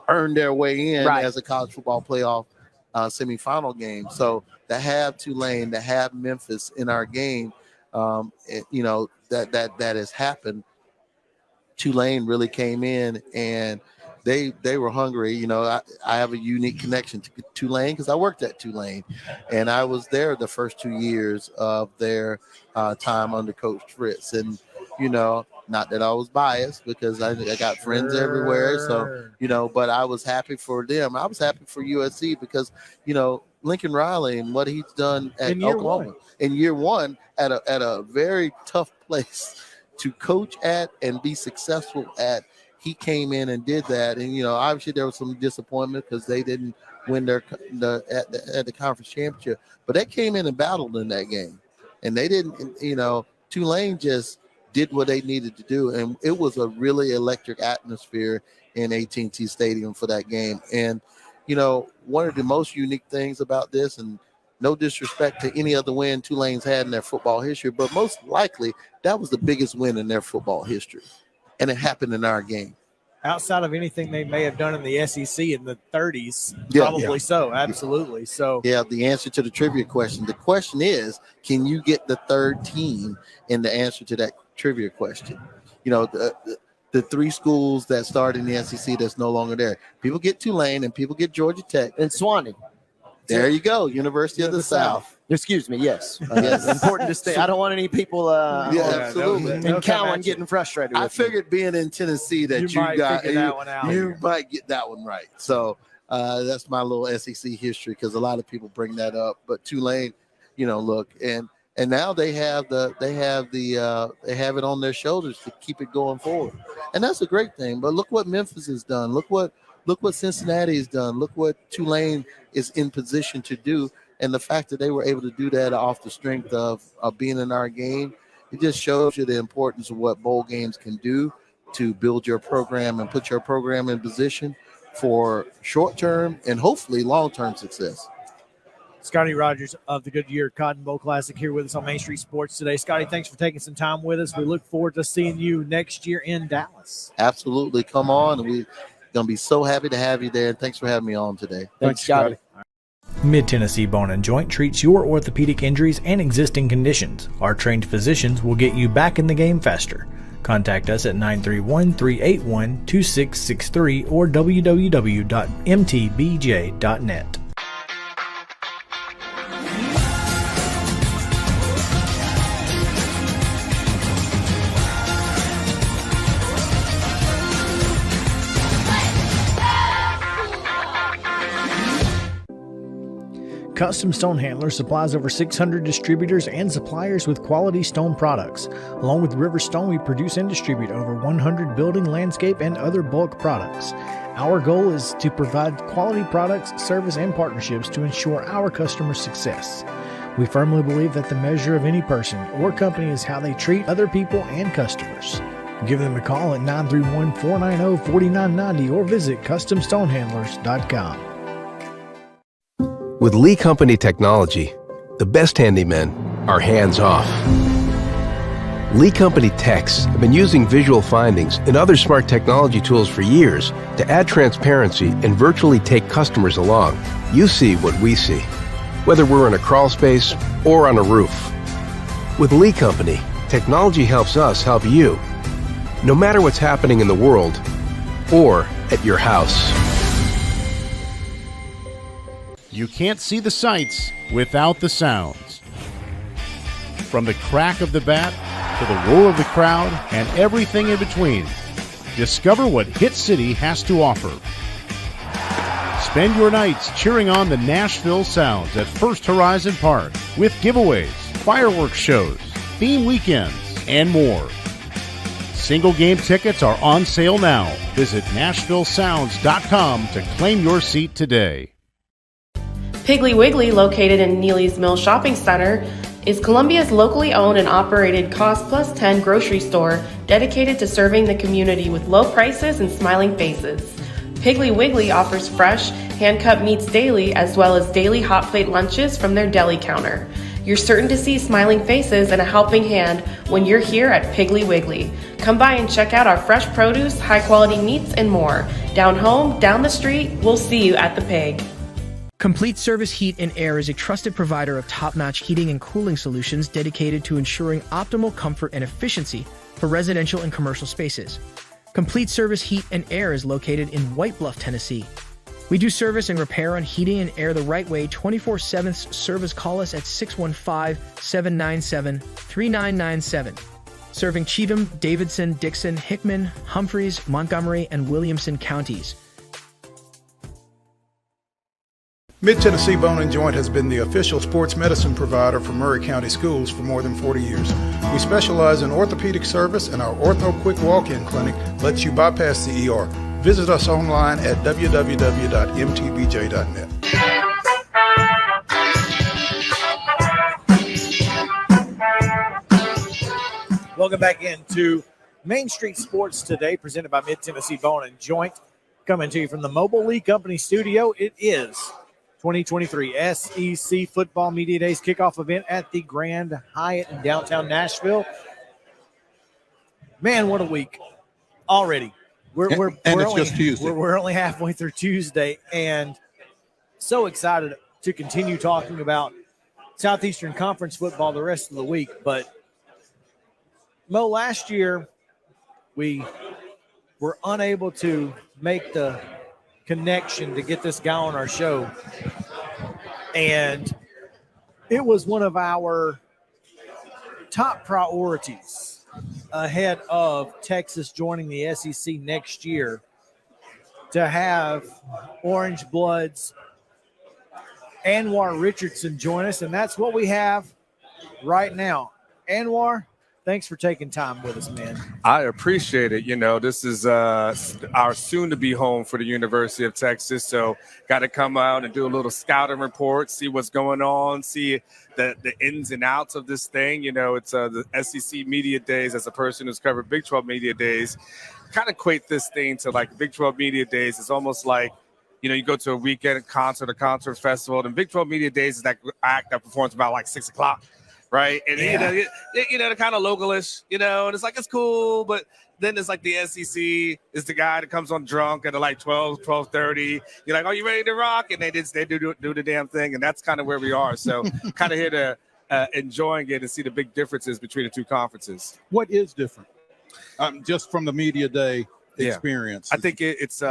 earned their way in as a college football playoff semifinal game. So to have Tulane, to have Memphis in our game, that has happened. Tulane really came in and they were hungry. You know, I have a unique connection to Tulane because I worked at Tulane, and I was there the first 2 years of their time under Coach Fritz. And, you know, not that I was biased because I got friends everywhere. So, you know, but I was happy for them. I was happy for USC because, you know, Lincoln Riley and what he's done at Oklahoma in year one at a very tough place to coach at and be successful at. He came in and did that. And, you know, obviously there was some disappointment because they didn't win at the conference championship, but they came in and battled in that game. And they didn't, you know, Tulane just did what they needed to do. And it was a really electric atmosphere in AT&T Stadium for that game. And, you know, one of the most unique things about this, and no disrespect to any other win Tulane's had in their football history, but most likely that was the biggest win in their football history. And it happened in our game. Outside of anything they may have done in the SEC in the 30s, probably so, absolutely. So, yeah, the answer to the trivia question. The question is, can you get the third team in the answer to that trivia question? You know, the three schools that started in the SEC that's no longer there. People get Tulane and people get Georgia Tech. And Swanee. There you go, University of the South. Excuse me, yes. Yes. Important to stay. I don't want any people absolutely. in Cowan getting frustrated with I figured being in Tennessee that you got that one out. You might get that one right. So that's my little SEC history because a lot of people bring that up. But Tulane, you know, look, and now they have it on their shoulders to keep it going forward. And that's a great thing. But look what Memphis has done. Look what Cincinnati has done. Look what Tulane is in position to do. And the fact that they were able to do that off the strength of being in our game, it just shows you the importance of what bowl games can do to build your program and put your program in position for short-term and hopefully long-term success. Scotty Rogers of the Goodyear Cotton Bowl Classic here with us on Main Street Sports today. Scotty, thanks for taking some time with us. We look forward to seeing you next year in Dallas. Absolutely. Come on. We're going to be so happy to have you there. And thanks for having me on today. Thanks, Scotty. Mid-Tennessee Bone and Joint treats your orthopedic injuries and existing conditions. Our trained physicians will get you back in the game faster. Contact us at 931-381-2663 or www.mtbj.net. Custom Stone Handler supplies over 600 distributors and suppliers with quality stone products. Along with River Stone, we produce and distribute over 100 building, landscape, and other bulk products. Our goal is to provide quality products, service, and partnerships to ensure our customers' success. We firmly believe that the measure of any person or company is how they treat other people and customers. Give them a call at 931-490-4990 or visit CustomStonehandlers.com. With Lee Company technology, the best handymen are hands-off. Lee Company techs have been using visual findings and other smart technology tools for years to add transparency and virtually take customers along. You see what we see, whether we're in a crawl space or on a roof. With Lee Company, technology helps us help you, no matter what's happening in the world or at your house. You can't see the sights without the sounds. From the crack of the bat to the roar of the crowd and everything in between, discover what Hit City has to offer. Spend your nights cheering on the Nashville Sounds at First Horizon Park with giveaways, fireworks shows, theme weekends, and more. Single game tickets are on sale now. Visit NashvilleSounds.com to claim your seat today. Piggly Wiggly, located in Neely's Mill Shopping Center, is Columbia's locally owned and operated Cost Plus 10 grocery store dedicated to serving the community with low prices and smiling faces. Piggly Wiggly offers fresh, hand-cut meats daily as well as daily hot plate lunches from their deli counter. You're certain to see smiling faces and a helping hand when you're here at Piggly Wiggly. Come by and check out our fresh produce, high-quality meats, and more. Down home, down the street, we'll see you at the Pig. Complete Service Heat and Air is a trusted provider of top-notch heating and cooling solutions dedicated to ensuring optimal comfort and efficiency for residential and commercial spaces. Complete Service Heat and Air is located in White Bluff, Tennessee. We do service and repair on heating and air the right way 24/7 service. Call us at 615-797-3997. Serving Cheatham, Davidson, Dixon, Hickman, Humphreys, Montgomery, and Williamson counties. Mid-Tennessee Bone and Joint has been the official sports medicine provider for Maury County Schools for more than 40 years. We specialize in orthopedic service, and our Ortho Quick Walk-In Clinic lets you bypass the ER. Visit us online at www.mtbj.net. Welcome back into Main Street Sports today, presented by Mid-Tennessee Bone and Joint. Coming to you from the Mobile League Company studio, it is 2023 SEC Football Media Days kickoff event at the Grand Hyatt in downtown Nashville. Man, what a week already. We're just Tuesday. We're only halfway through Tuesday, and so excited to continue talking about Southeastern Conference football the rest of the week. But, Mo, last year we were unable to make the connection to get this guy on our show, and it was one of our top priorities ahead of Texas joining the SEC next year to have Orange Bloods Anwar Richardson join us, and that's what we have right now. Anwar, thanks for taking time with us, man. I appreciate it. You know, this is our soon-to-be home for the University of Texas, so got to come out and do a little scouting report, see what's going on, see the ins and outs of this thing. You know, it's the SEC Media Days. As a person who's covered Big 12 Media Days, kind of equate this thing to like Big 12 Media Days. It's almost like, you know, you go to a weekend concert, a concert festival, and Big 12 Media Days is that act that performs about like 6 o'clock. Right. And, yeah. they're kind of localish, you know, and it's like, it's cool. But then it's like the SEC is the guy that comes on drunk at like 12:30. You're like, are you ready to rock? And they do the damn thing. And that's kind of where we are. So kind of here to enjoying it and see the big differences between the two conferences. What is different? Just from the media day experience. I think it's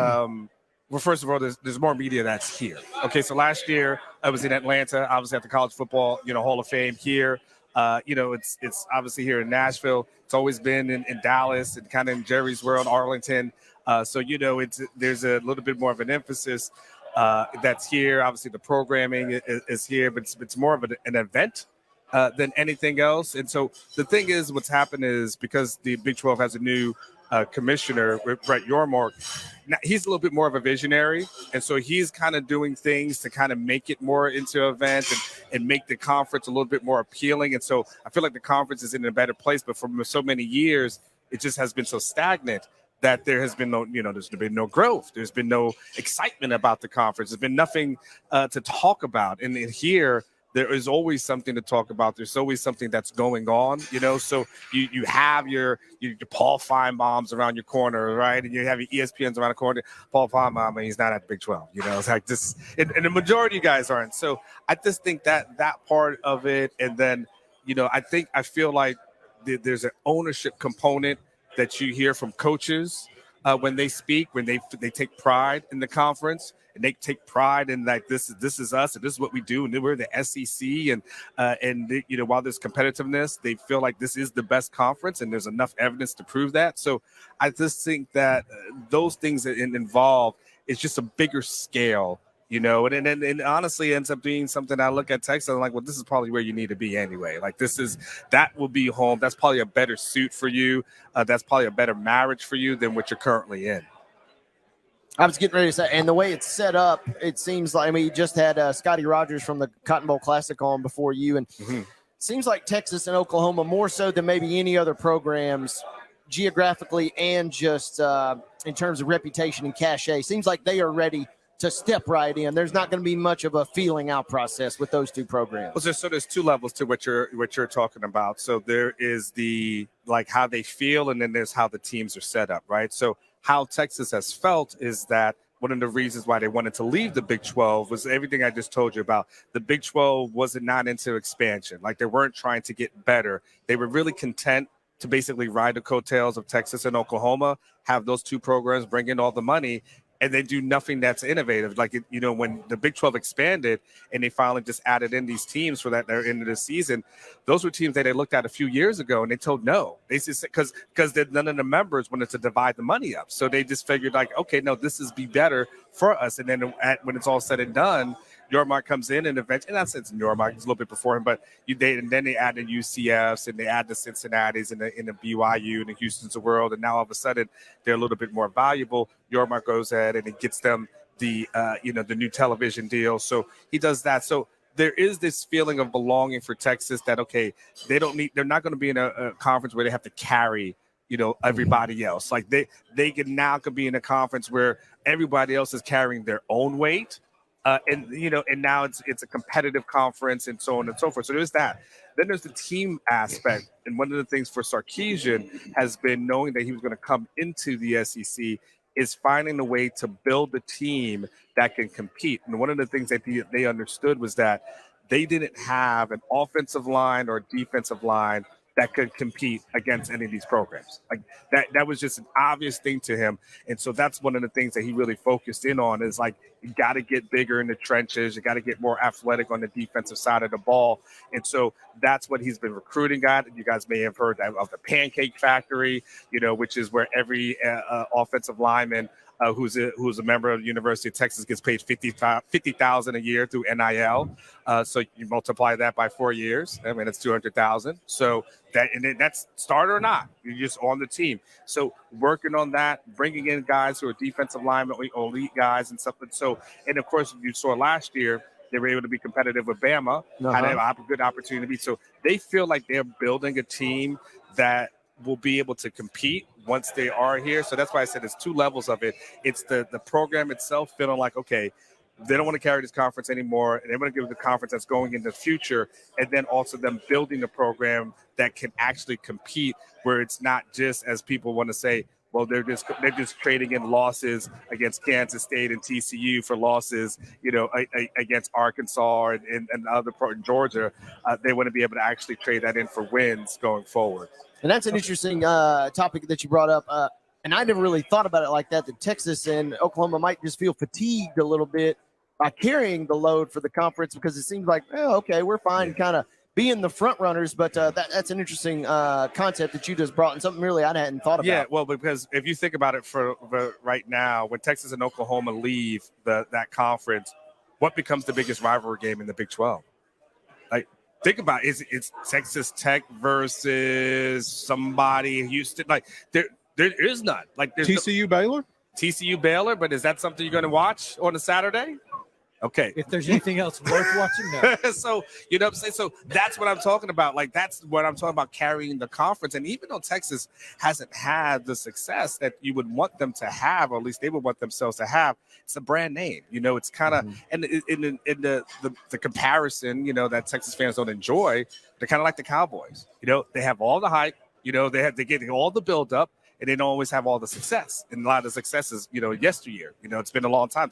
well, first of all, there's more media that's here. Okay, so last year I was in Atlanta, obviously at the College Football, Hall of Fame here. It's obviously here in Nashville. It's always been in Dallas and kind of in Jerry's World, Arlington. So there's a little bit more of an emphasis that's here. Obviously, the programming is here, but it's more of an event than anything else. And so the thing is, what's happened is because the Big 12 has a new commissioner, Brett Yormark, he's a little bit more of a visionary, and so he's kind of doing things to kind of make it more into an event and make the conference a little bit more appealing. And so I feel like the conference is in a better place, but for so many years it just has been so stagnant that there has been there's been no growth. There's been no excitement about the conference. There's been nothing to talk about. And here, there is always something to talk about. There's always something that's going on, So you have your Paul Feinbaums around your corner, right? And you have your ESPNs around the corner. Paul Feinbaum, and he's not at the Big 12, It's like this, and the majority of you guys aren't. So I just think that part of it, and then, I feel like there's an ownership component that you hear from coaches when they speak, when they take pride in the conference. And they take pride in like this is us, and this is what we do, and we're the SEC, and while there's competitiveness, they feel like this is the best conference, and there's enough evidence to prove that. So I just think that those things that involve is just a bigger scale, and honestly ends up being something I look at Texas and I'm like, well, this is probably where you need to be anyway. Like that will be home. That's probably a better suit for you. That's probably a better marriage for you than what you're currently in. I was getting ready to say, and the way it's set up, it seems like, you just had Scotty Rogers from the Cotton Bowl Classic on before you, and it seems like Texas and Oklahoma, more so than maybe any other programs, geographically and just in terms of reputation and cachet, seems like they are ready to step right in. There's not going to be much of a feeling out process with those two programs. Well, so there's two levels to what you're talking about. So there is the like how they feel, and then there's how the teams are set up, right? So how Texas has felt is that one of the reasons why they wanted to leave the Big 12 was everything I just told you about. The Big 12 wasn't not into expansion. Like they weren't trying to get better. They were really content to basically ride the coattails of Texas and Oklahoma, have those two programs bring in all the money, and they do nothing that's innovative. Like, when the Big 12 expanded and they finally just added in these teams for that they're into the season, those were teams that they looked at a few years ago and they told no. They just because none of the members wanted to divide the money up. So they just figured like, okay, no, this is be better for us. And then when it's all said and done, Yormark comes in and eventually, and that's it's Yormark, it's a little bit before him, but then they add the UCFs and they add the Cincinnati's and the BYU and the Houston's of the world, and now all of a sudden they're a little bit more valuable. Yormark goes ahead and it gets them the new television deal. So he does that. So there is this feeling of belonging for Texas that okay, they're not going to be in a conference where they have to carry everybody else. Like they can be in a conference where everybody else is carrying their own weight. And now it's a competitive conference and so on and so forth. So there's that. Then there's the team aspect. And one of the things for Sarkisian has been knowing that he was going to come into the SEC is finding a way to build a team that can compete. And one of the things that they understood was that they didn't have an offensive line or defensive line that could compete against any of these programs. Like that was just an obvious thing to him. And so that's one of the things that he really focused in on is like, you got to get bigger in the trenches. You got to get more athletic on the defensive side of the ball. And so that's what he's been recruiting at. You guys may have heard of the Pancake Factory, which is where every offensive lineman who's a member of the University of Texas gets paid $50,000 a year through NIL. So you multiply that by 4 years. I mean, it's $200,000. So that's starter or not, you're just on the team. So working on that, bringing in guys who are defensive linemen, elite guys and stuff. And of course, you saw last year, they were able to be competitive with Bama, had a good opportunity to be. So they feel like they're building a team that will be able to compete once they are here. So that's why I said it's two levels of it. It's the program itself feeling like, okay, they don't want to carry this conference anymore, and they want to give the conference that's going in the future, and then also them building a program that can actually compete, where it's not just, as people want to say, well, they're just trading in losses against Kansas State and TCU for losses, against Arkansas and other part in Georgia. They want to be able to actually trade that in for wins going forward. And that's an interesting topic that you brought up. And I never really thought about it like that Texas and Oklahoma might just feel fatigued a little bit by carrying the load for the conference, because it seems like, okay, we're fine kind of being the front runners. But that's an interesting concept that you just brought, and something really I hadn't thought about. Yeah, well, because if you think about it for right now, when Texas and Oklahoma leave that conference, what becomes the biggest rivalry game in the Big 12? Like, think about it. It's Texas Tech versus somebody, Houston. Like, there is none. Like, there's TCU Baylor? TCU Baylor, but is that something you're going to watch on a Saturday? Okay. If there's anything else worth watching, no. So, you know what I'm saying? So that's what I'm talking about. Like, that's what I'm talking about, carrying the conference. And even though Texas hasn't had the success that you would want them to have, or at least they would want themselves to have, it's a brand name. It's kind of, and in the comparison, that Texas fans don't enjoy, they're kind of like the Cowboys. They have all the hype, they get all the buildup, and they don't always have all the success. And a lot of the success is, yesteryear. It's been a long time.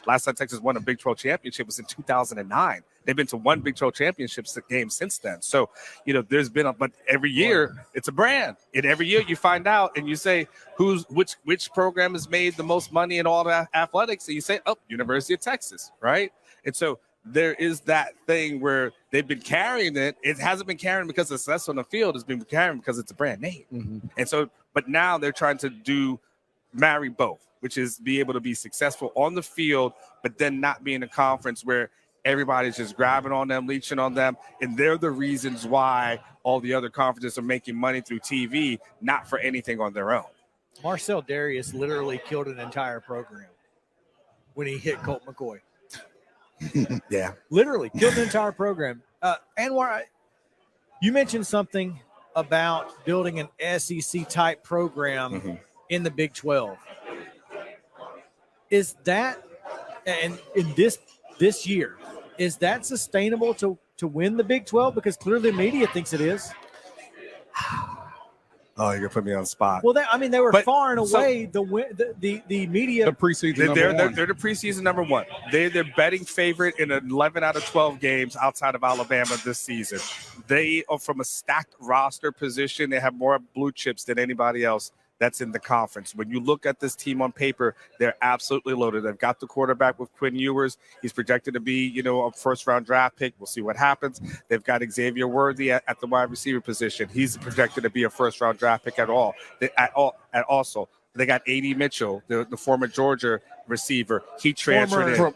Last time Texas won a Big 12 championship was in 2009. They've been to one Big 12 championship game since then. So, there's been but every year it's a brand. And every year you find out and you say, which program has made the most money in all the athletics? And you say, University of Texas, right? And so there is that thing where they've been carrying it. It hasn't been carrying because of success on the field. It's been carrying because it's a brand name. Mm-hmm. And so, but now they're trying to marry both, which is be able to be successful on the field, but then not be in a conference where everybody's just grabbing on them, leeching on them. And they're the reasons why all the other conferences are making money through TV, not for anything on their own. Marcel Darius literally killed an entire program when he hit Colt McCoy. Yeah, literally killed the entire program. Anwar, you mentioned something about building an SEC type program in the Big 12. Is that, and in this year, is that sustainable to win the Big 12? Because clearly the media thinks it is. Oh, you're gonna put me on the spot. Well, they were But- far and so- away the media. The preseason They're number one. the preseason number one. They're betting favorite in 11 out of 12 games outside of Alabama this season. They are from a stacked roster position. They have more blue chips than anybody else that's in the conference. When you look at this team on paper, they're absolutely loaded. They've got the quarterback with Quinn Ewers. He's projected to be, a first-round draft pick. We'll see what happens. They've got Xavier Worthy at the wide receiver position. He's projected to be a first-round draft pick also. They got A.D. Mitchell, the former Georgia receiver. He transferred in.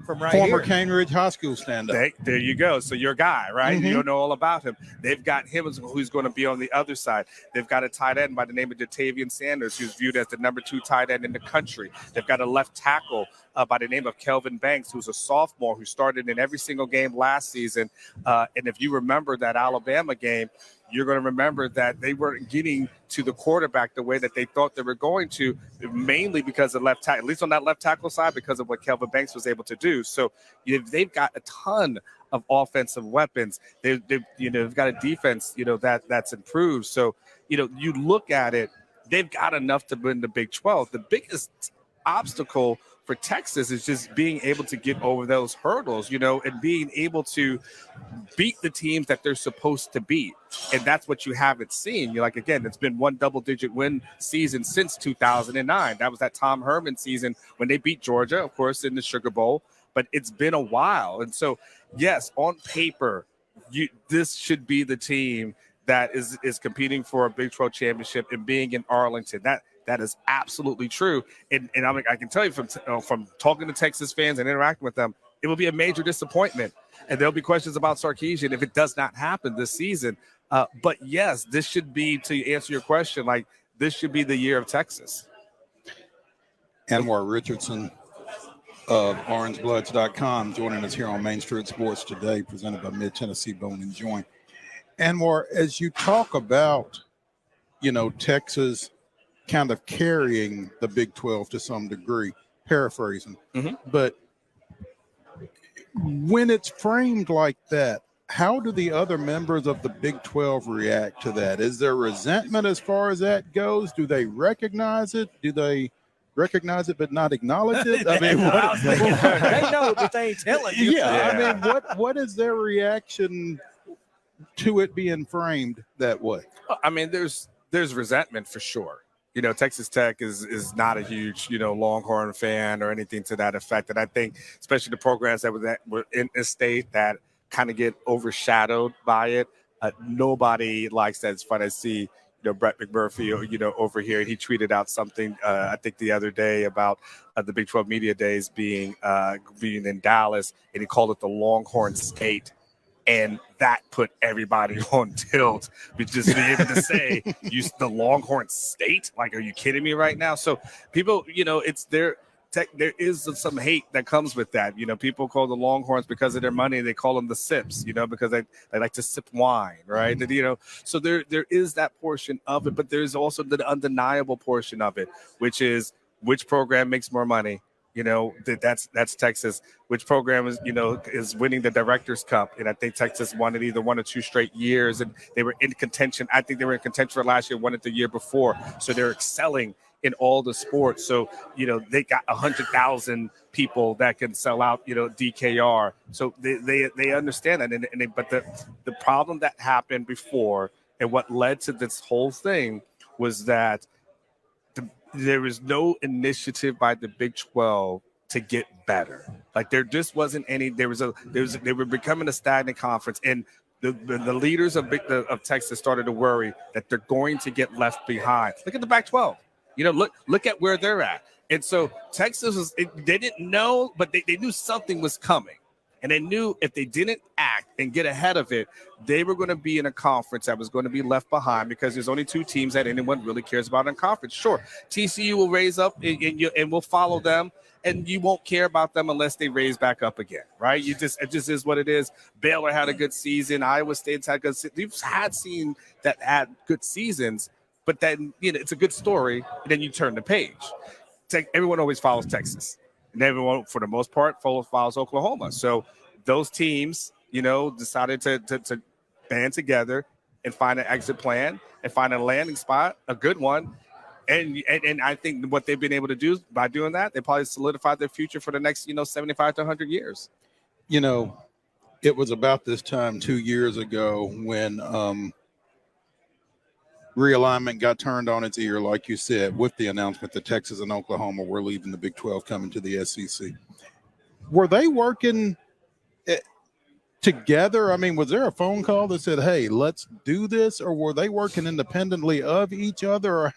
From right Former here. Cane Ridge High School stand-up. There you go. So your guy, right? Mhm. You know all about him. They've got him who's going to be on the other side. They've got a tight end by the name of Jatavian Sanders, who's viewed as the number 2 tight end in the country. They've got a left tackle by the name of Kelvin Banks, who's a sophomore who started in every single game last season. And if you remember that Alabama game, you're going to remember that they weren't getting to the quarterback the way that they thought they were going to, mainly because of left tackle, at least on that left tackle side, because of what Kelvin Banks was able to do. So they've got a ton of offensive weapons. They've got a defense, that's improved. So, you look at it, they've got enough to win the Big 12. The biggest obstacle for Texas is just being able to get over those hurdles, and being able to beat the teams that they're supposed to beat. And that's what you haven't seen. Again, it's been one double-digit win season since 2009. That was that Tom Herman season when they beat Georgia, of course, in the Sugar Bowl. But it's been a while. And so, yes, on paper, this should be the team that is competing for a Big 12 championship and being in Arlington. That is absolutely true. And I can tell you from talking to Texas fans and interacting with them, it will be a major disappointment. And there'll be questions about Sarkisian if it does not happen this season. But yes, this should be, to answer your question, this should be the year of Texas. Anwar Richardson of orangebloods.com joining us here on Main Street Sports today, presented by Mid-Tennessee Bone and Joint. Anwar, as you talk about, Texas kind of carrying the Big 12 to some degree, paraphrasing, but when it's framed like that, how do the other members of the Big 12 react to that? Is there resentment as far as that goes? Do they recognize it? Do they recognize it but not acknowledge it? I mean, They know, but they ain't telling you. yeah. I mean, what is their reaction to it being framed that way? I mean, there's resentment for sure. Texas Tech is not a huge, Longhorn fan or anything to that effect. And I think especially the programs that were in the state that kind of get overshadowed by it. Nobody likes that. It's fun to see, Brett McMurphy, over here. He tweeted out something, I think the other day about the Big 12 Media Days being in Dallas, and he called it the Longhorn State. And that put everybody on tilt. Just being able to say, the Longhorn State? Are you kidding me right now? So people, it's there is some hate that comes with that. People call the Longhorns because of their money. They call them the Sips, because they like to sip wine, right? So there is that portion of it, but there's also the undeniable portion of it, which is which program makes more money. That's Texas. Which program is winning the Directors Cup? And I think Texas won it either 1 or 2 straight years, and they were in contention. I think they were in contention for last year, won it the year before. So they're excelling in all the sports. So they got 100,000 people that can sell out DKR. So they understand that. But the problem that happened before and what led to this whole thing was that there was no initiative by the Big 12 to get better. There just wasn't any. They were becoming a stagnant conference, and the leaders of Texas started to worry that they're going to get left behind. Look at the Pac-12. Look at where they're at. And so Texas they didn't know, but they knew something was coming. And they knew if they didn't act and get ahead of it, they were going to be in a conference that was going to be left behind, because there's only 2 teams that anyone really cares about in conference. Sure, TCU will raise up and we'll follow them, and you won't care about them unless they raise back up again, right? It just is what it is. Baylor had a good season. Iowa State's had good season. You've seen that had good seasons, but then it's a good story, and then you turn the page. Everyone always follows Texas. And everyone, for the most part, follows Oklahoma. So those teams, decided to band together, and find an exit plan and find a landing spot, a good one. And I think what they've been able to do by doing that, they probably solidified their future for the next, 75 to 100 years. It was about this time 2 years ago when realignment got turned on its ear, like you said, with the announcement that Texas and Oklahoma were leaving the Big 12, coming to the SEC. Were they working together? I mean, was there a phone call that said, hey, let's do this? Or were they working independently of each other? Or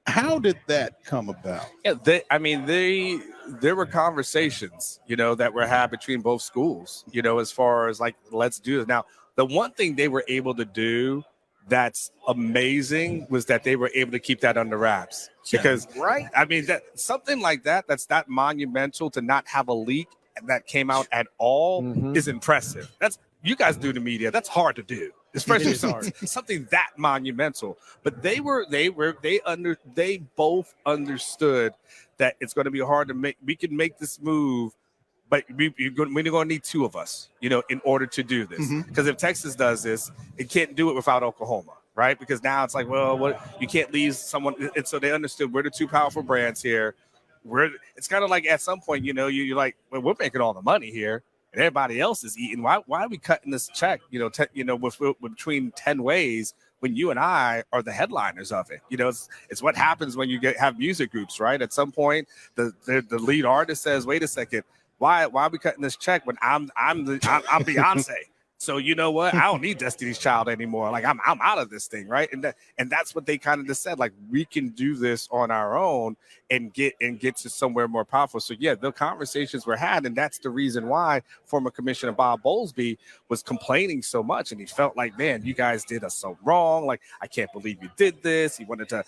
how did that come about? Yeah, there were conversations, that were had between both schools, as far as like, let's do this. Now, the one thing they were able to do that's amazing was that they were able to keep that under wraps. Because, I mean, that something like that's that monumental to not have a leak that came out at all is impressive. That's, you guys do the media. That's hard to do, especially something that monumental. But they both understood that it's going to be hard to make. We can make this move, but we're going to need two of us, in order to do this. Because if Texas does this, it can't do it without Oklahoma, right? Because now it's like, well, you can't leave someone. And so they understood we're the two powerful brands here. It's kind of like at some point, you're like, well, we're making all the money here, and everybody else is eating. Why are we cutting this check? With between 10 ways when you and I are the headliners of it. It's what happens when you have music groups, right? At some point, the lead artist says, "Wait a second, why are we cutting this check when I'm Beyonce?" So you know what? I don't need Destiny's Child anymore. Like I'm out of this thing, right? And that's what they kind of just said. Like we can do this on our own and get to somewhere more powerful. So yeah, the conversations were had, and that's the reason why former Commissioner Bob Bowlesby was complaining so much, and he felt like, man, you guys did us so wrong. Like I can't believe you did this. He wanted to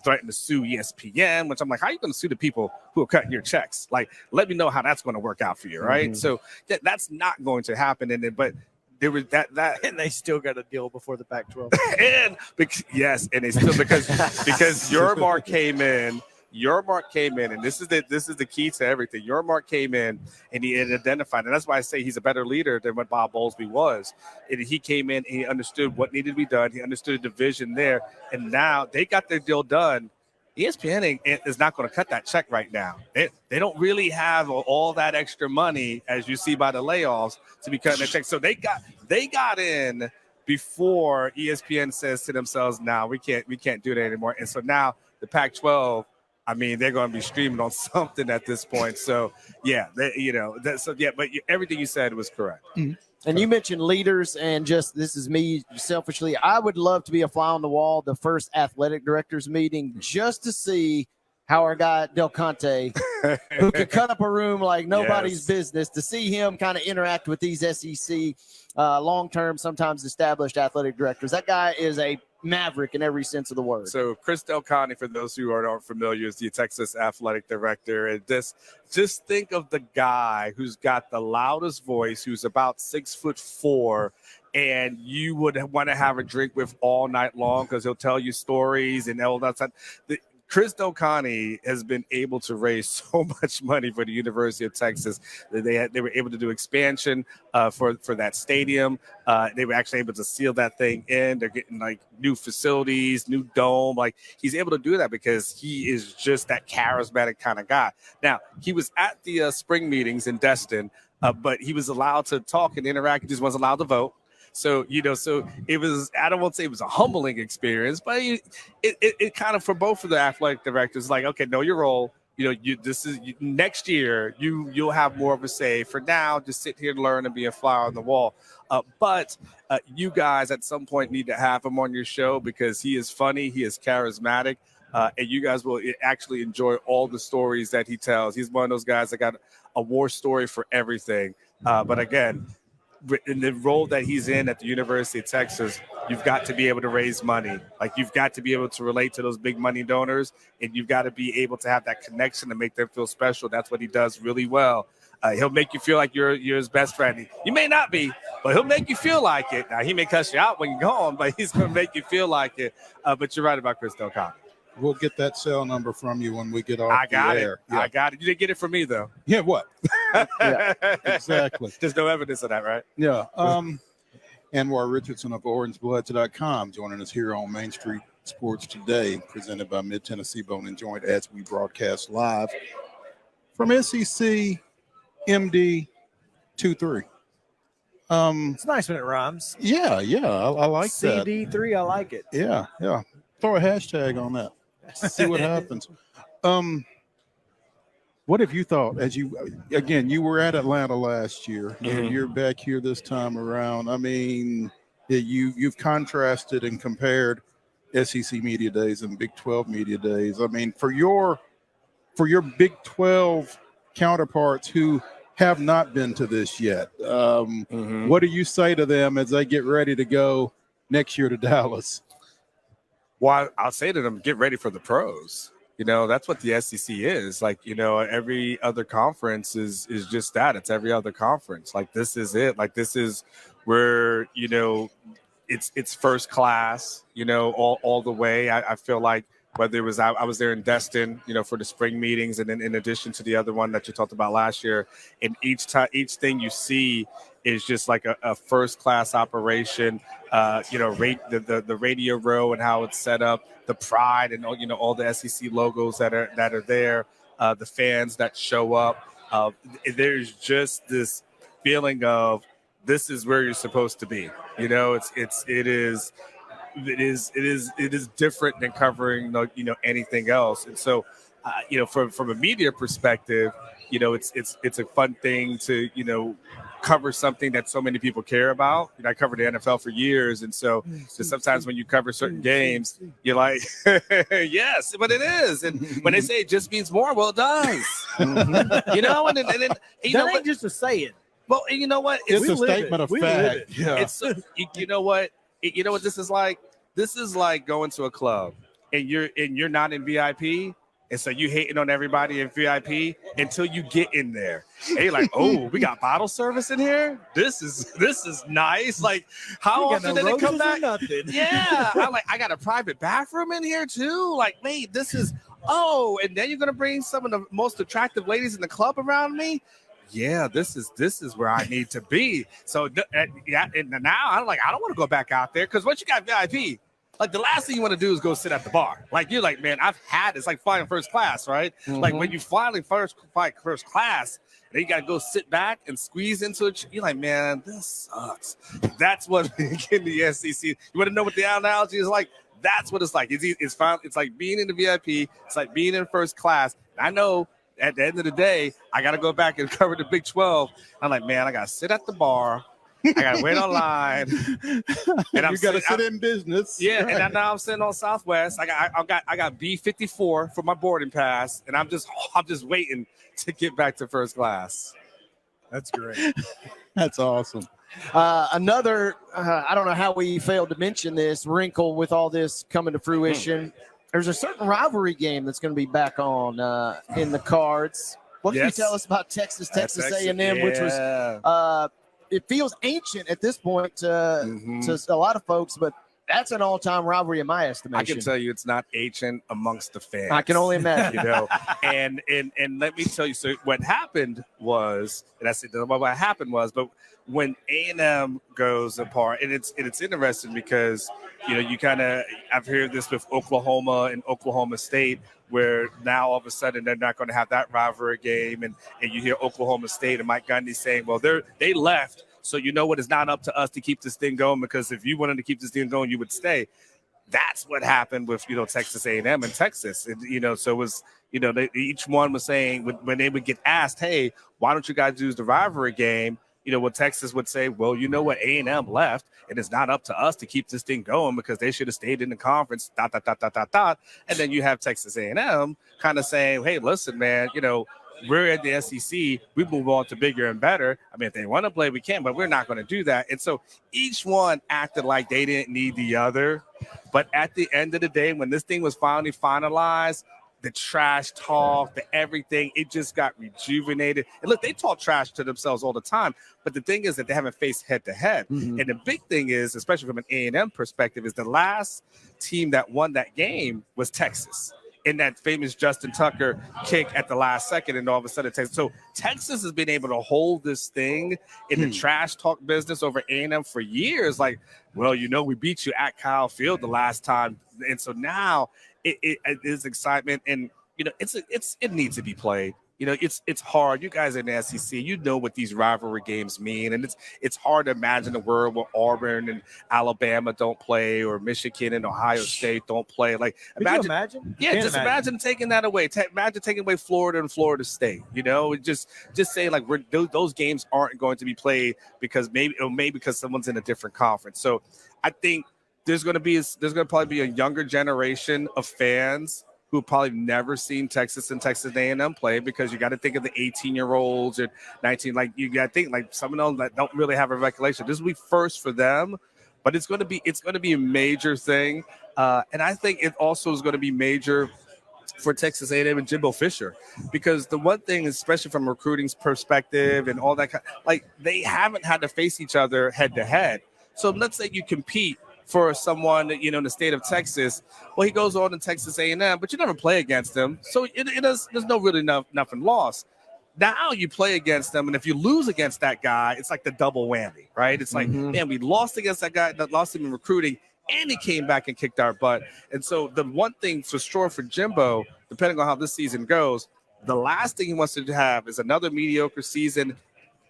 threaten to sue ESPN, which I'm like, how are you going to sue the people who are cutting your checks? Like, let me know how that's going to work out for you, right? So that's not going to happen. But there was that and they still got a deal before the Pac-12. and they still because Yormark came in, and this is the key to everything. Yormark came in and he had identified, and that's why I say he's a better leader than what Bob Bowlesby was. And he came in and he understood what needed to be done. He understood the division there, and now they got their deal done. ESPN is not going to cut that check right now. They don't really have all that extra money, as you see by the layoffs, to be cutting that check. So they got in before ESPN says to themselves, "Now we can't do that anymore." And so now the Pac-12, I mean, they're going to be streaming on something at this point. So yeah, but everything you said was correct. And you mentioned leaders, and just this is me selfishly. I would love to be a fly on the wall, the first athletic directors meeting, just to see how our guy Del Conte, who could cut up a room like nobody's business, to see him kind of interact with these SEC long-term, sometimes established athletic directors. That guy is a maverick in every sense of the word. So Chris Del Conte, for those who aren't familiar, is the Texas athletic director. And just think of the guy who's got the loudest voice, who's about 6'4", and you would want to have a drink with all night long because he'll tell you stories and all that stuff. Chris Del Conte has been able to raise so much money for the University of Texas. They were able to do expansion for that stadium. They were actually able to seal that thing in. They're getting like new facilities, new dome. Like he's able to do that because he is just that charismatic kind of guy. Now, he was at the spring meetings in Destin, but he was allowed to talk and interact. He just wasn't allowed to vote. So, so it was, I don't want to say it was a humbling experience, but it kind of, for both of the athletic directors, like, okay, know your role. Next year, you'll have more of a say. For now, just sit here and learn and be a fly on the wall. But you guys at some point need to have him on your show because he is funny, he is charismatic, and you guys will actually enjoy all the stories that he tells. He's one of those guys that got a war story for everything. But again, in the role that he's in at the University of Texas, you've got to be able to raise money. Like you've got to be able to relate to those big money donors, and you've got to be able to have that connection to make them feel special. That's what he does really well. He'll make you feel like you're his best friend. You may not be, but he'll make you feel like it. Now, he may cuss you out when you're gone, but he's going to make you feel like it. But you're right about Chris Del Conte. We'll get that cell number from you when we get off the air. Yeah. I got it. You didn't get it from me, though. Yeah, what? Yeah, exactly. There's no evidence of that, right? Yeah. Anwar Richardson of OrangeBloods.com joining us here on Main Street Sports Today, presented by Mid-Tennessee Bone and Joint as we broadcast live from SEC MD 23. It's nice when it rhymes. Yeah, I like that. CD3, I like it. Yeah. Throw a hashtag on that. See what happens. What have you thought as you were at Atlanta last year and you're back here this time around? I mean, you've contrasted and compared SEC media days and Big 12 media days. I mean, for your Big 12 counterparts who have not been to this yet, what do you say to them as they get ready to go next year to Dallas? Well, I'll say to them, get ready for the pros. That's what the SEC is. Like, every other conference is just that. It's every other conference. Like, this is it. Like, this is where, it's first class, all the way. I feel like whether it was I was there in Destin, for the spring meetings, and then in addition to the other one that you talked about last year, and each thing you see is just like a first class operation. The radio row and how it's set up, the pride and all the SEC logos that are there, the fans that show up. There's just this feeling of this is where you're supposed to be. It is different than covering anything else. And so from a media perspective, it's a fun thing to cover something that so many people care about. I covered the NFL for years, and so sometimes when you cover certain games, you're like, yes, but it is. And when they say it just means more, well, it does. And then That ain't just a saying. Well, and you know what? It's a statement of fact. Yeah. It's you know what this is like? This is like going to a club and you're not in VIP. And so you hating on everybody in VIP until you get in there. And you're like, oh, we got bottle service in here? This is nice. Like, how often did it come back? Yeah. I got a private bathroom in here too. Like, wait, and then you're gonna bring some of the most attractive ladies in the club around me? Yeah, this is where I need to be. So and now I'm like, I don't want to go back out there, because once you got VIP, like, the last thing you want to do is go sit at the bar. Like, you're like, man, I've had this. Like flying first class, right? Like, when you fly first class, and you got to go sit back and squeeze into it. You're like, man, this sucks. That's what in the SEC. You want to know what the analogy is like? That's what it's like. It's like being in the VIP. It's like being in first class. I know at the end of the day, I got to go back and cover the Big 12. I'm like, man, I got to sit at the bar. I gotta wait online, and you gotta sit in business. Yeah, right. And now I'm sitting on Southwest. I got B54 for my boarding pass, and I'm just waiting to get back to first class. That's great. That's awesome. Another, I don't know how we failed to mention this wrinkle with all this coming to fruition. There's a certain rivalry game that's going to be back on in the cards. What can you tell us about Texas A&M, which was it feels ancient at this point to a lot of folks, but that's an all-time rivalry in my estimation. I can tell you it's not ancient amongst the fans. I can only imagine. And let me tell you, so what happened was, and I said what happened was, but when A&M goes apart, and it's interesting because, you kind of, I've heard this with Oklahoma and Oklahoma State, where now all of a sudden they're not going to have that rivalry game, and you hear Oklahoma State and Mike Gundy saying, well, they left, so you know what, it's not up to us to keep this thing going, because if you wanted to keep this thing going, you would stay. That's what happened with Texas A&M and Texas, and, so it was, each one was saying when they would get asked, hey, why don't you guys use the rivalry game? What Texas would say, well, you know what, A&M left, and it's not up to us to keep this thing going because they should have stayed in the conference, ... And then you have Texas A&M kind of saying, hey, listen, man, we're at the SEC. We move on to bigger and better. I mean, if they want to play, we can, but we're not going to do that. And so each one acted like they didn't need the other. But at the end of the day, when this thing was finally finalized, the trash talk, the everything, it just got rejuvenated. And look, they talk trash to themselves all the time, but the thing is that they haven't faced head-to-head. And the big thing is, especially from an A&M perspective, is the last team that won that game was Texas. in that famous Justin Tucker kick at the last second, and all of a sudden Texas. So Texas has been able to hold this thing in the trash talk business over A&M for years. Like, well, we beat you at Kyle Field the last time, and so now it is excitement, and it needs to be played. It's hard. You guys in the SEC, what these rivalry games mean, and it's hard to imagine a world where Auburn and Alabama don't play, or Michigan and Ohio State don't play. Like, imagine? Yeah, just imagine taking that away. Imagine taking away Florida and Florida State. Just say like those games aren't going to be played because maybe because someone's in a different conference. So I think there's going to probably be a younger generation of fans who probably never seen Texas and Texas A&M play, because you got to think of the 18-year-olds and 19. Like, you got to think like some of them that don't really have a recollection. This will be first for them, but it's going to be a major thing, and I think it also is going to be major for Texas A&M and Jimbo Fisher, because the one thing, especially from a recruiting perspective and all that, like, they haven't had to face each other head to head. So let's say you compete for someone, in the state of Texas. Well, he goes on to Texas A&M, but you never play against him. So there's no really nothing lost. Now you play against them, and if you lose against that guy, it's like the double whammy, right? It's like, man, we lost against that guy, that lost him in recruiting, and he came back and kicked our butt. And so the one thing for sure for Jimbo, depending on how this season goes, the last thing he wants to have is another mediocre season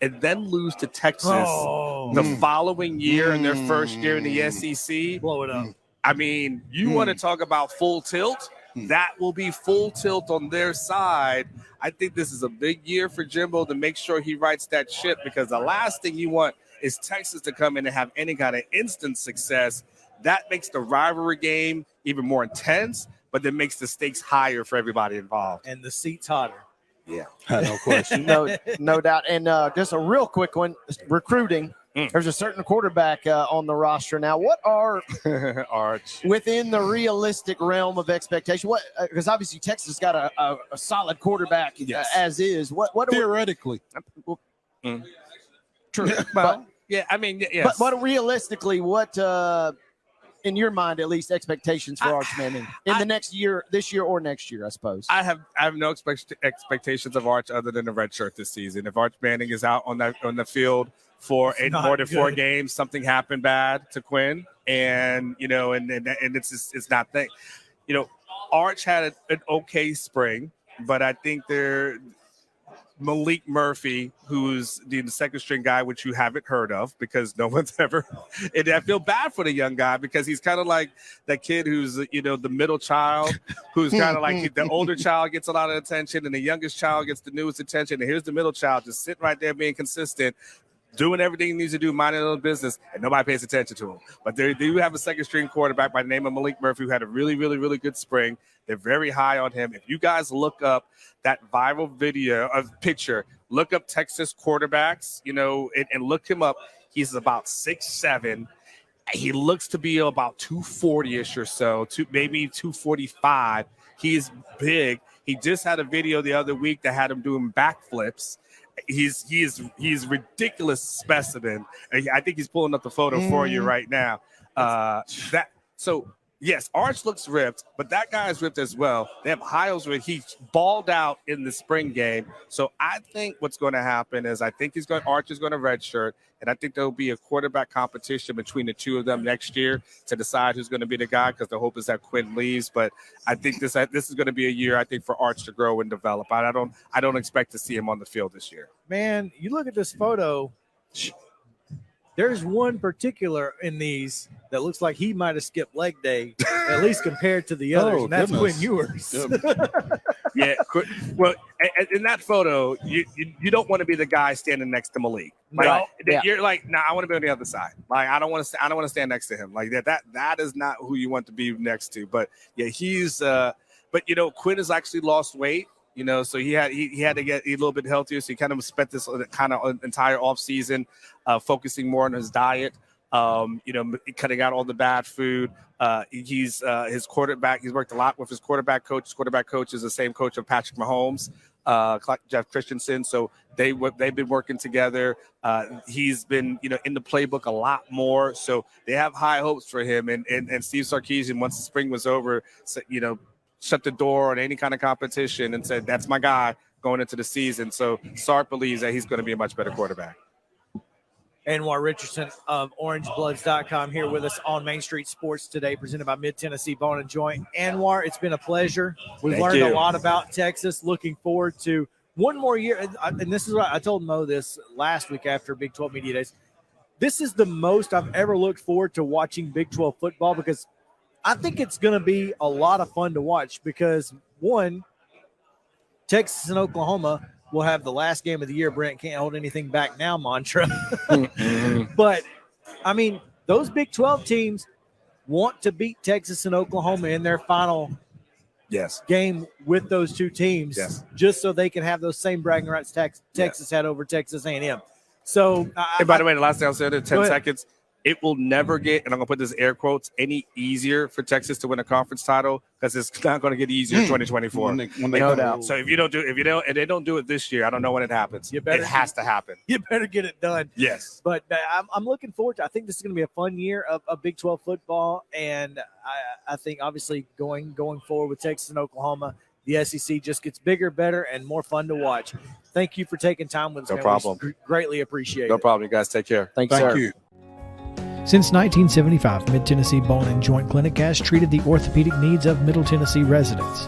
and then lose to Texas the following year in their first year in the SEC. Blow it up. I mean, you want to talk about full tilt? That will be full tilt on their side. I think this is a big year for Jimbo to make sure he rights that ship, because the last thing you want is Texas to come in and have any kind of instant success. That makes the rivalry game even more intense, but that makes the stakes higher for everybody involved. And the seats hotter. Yeah, no question. no doubt. And just a real quick one, recruiting. There's a certain quarterback on the roster now. What are Arch within the realistic realm of expectation? What, because obviously Texas got a solid quarterback as is. What theoretically? True. Well, yeah, I mean, yes. But realistically, what in your mind, at least, expectations for Arch Manning in the next year, this year or next year, I suppose? I have no expectations of Arch other than a red shirt this season. If Arch Manning is out on the field for more than 4 games, something happened bad to Quinn, and it's not thing. Arch had an okay spring, but I think Malik Murphy, who's the second string guy, which you haven't heard of because no one's ever. And I feel bad for the young guy, because he's kind of like that kid who's, the middle child, who's kind of like the older child gets a lot of attention and the youngest child gets the newest attention. And here's the middle child just sitting right there being consistent, doing everything he needs to do, minding his own business, and nobody pays attention to him. But they do have a second string quarterback by the name of Malik Murphy, who had a really, really, really good spring. They're very high on him. If you guys look up that viral picture, look up Texas quarterbacks, and look him up. He's about 6'7". He looks to be about 240-ish or so, maybe 245. He's big. He just had a video the other week that had him doing backflips. He's ridiculous specimen. I think he's pulling up the photo for you right now. Yes, Arch looks ripped, but that guy's ripped as well. They have Hiles where he balled out in the spring game. So I think what's going to happen is Arch is going to redshirt, and I think there'll be a quarterback competition between the two of them next year to decide who's going to be the guy, because the hope is that Quinn leaves. But I think this is going to be a year, I think, for Arch to grow and develop. I don't expect to see him on the field this year. Man, you look at this photo. There's one particular in these that looks like he might have skipped leg day, at least compared to the others, and that's Quinn Ewers. Yeah, well, in that photo, you don't want to be the guy standing next to Malik. You're like, nah, I want to be on the other side. Like, I don't want to stand next to him. Like that is not who you want to be next to. But yeah, he's. But Quinn has actually lost weight. So he had to get a little bit healthier. So he kind of spent this kind of entire off season focusing more on his diet. Cutting out all the bad food. He's his quarterback. He's worked a lot with his quarterback coach. His quarterback coach is the same coach of Patrick Mahomes, Jeff Christensen. So they've been working together. He's been in the playbook a lot more. So they have high hopes for him. And Steve Sarkisian, once the spring was over, shut the door on any kind of competition and said, that's my guy going into the season. So Sark believes that he's going to be a much better quarterback. Anwar Richardson of OrangeBloods.com here with us on Main Street Sports today, presented by Mid-Tennessee Bone & Joint. Anwar, it's been a pleasure. We've learned a lot about Texas. Looking forward to one more year. And this is what I told Mo this last week after Big 12 Media Days. This is the most I've ever looked forward to watching Big 12 football, because I think it's going to be a lot of fun to watch because, one, Texas and Oklahoma will have the last game of the year. Brent can't hold anything back now mantra. But, I mean, those Big 12 teams want to beat Texas and Oklahoma in their final game with those two teams, just so they can have those same bragging rights Texas had over Texas A&M. So, and by the way, the last thing I'll say in 10 seconds, it will never get, and I'm going to put this air quotes, any easier for Texas to win a conference title, because it's not going to get easier in 2024. No doubt. So if they don't do it this year, I don't know when it happens. It has to happen. You better get it done. Yes. But I'm looking forward to. I think this is going to be a fun year of Big 12 football, and I think obviously going forward with Texas and Oklahoma, the SEC just gets bigger, better, and more fun to watch. Thank you for taking time with us. No man. problem. We greatly appreciate it. No problem. You guys take care. Thank you. Since 1975, Mid-Tennessee Bone & Joint Clinic has treated the orthopedic needs of Middle Tennessee residents.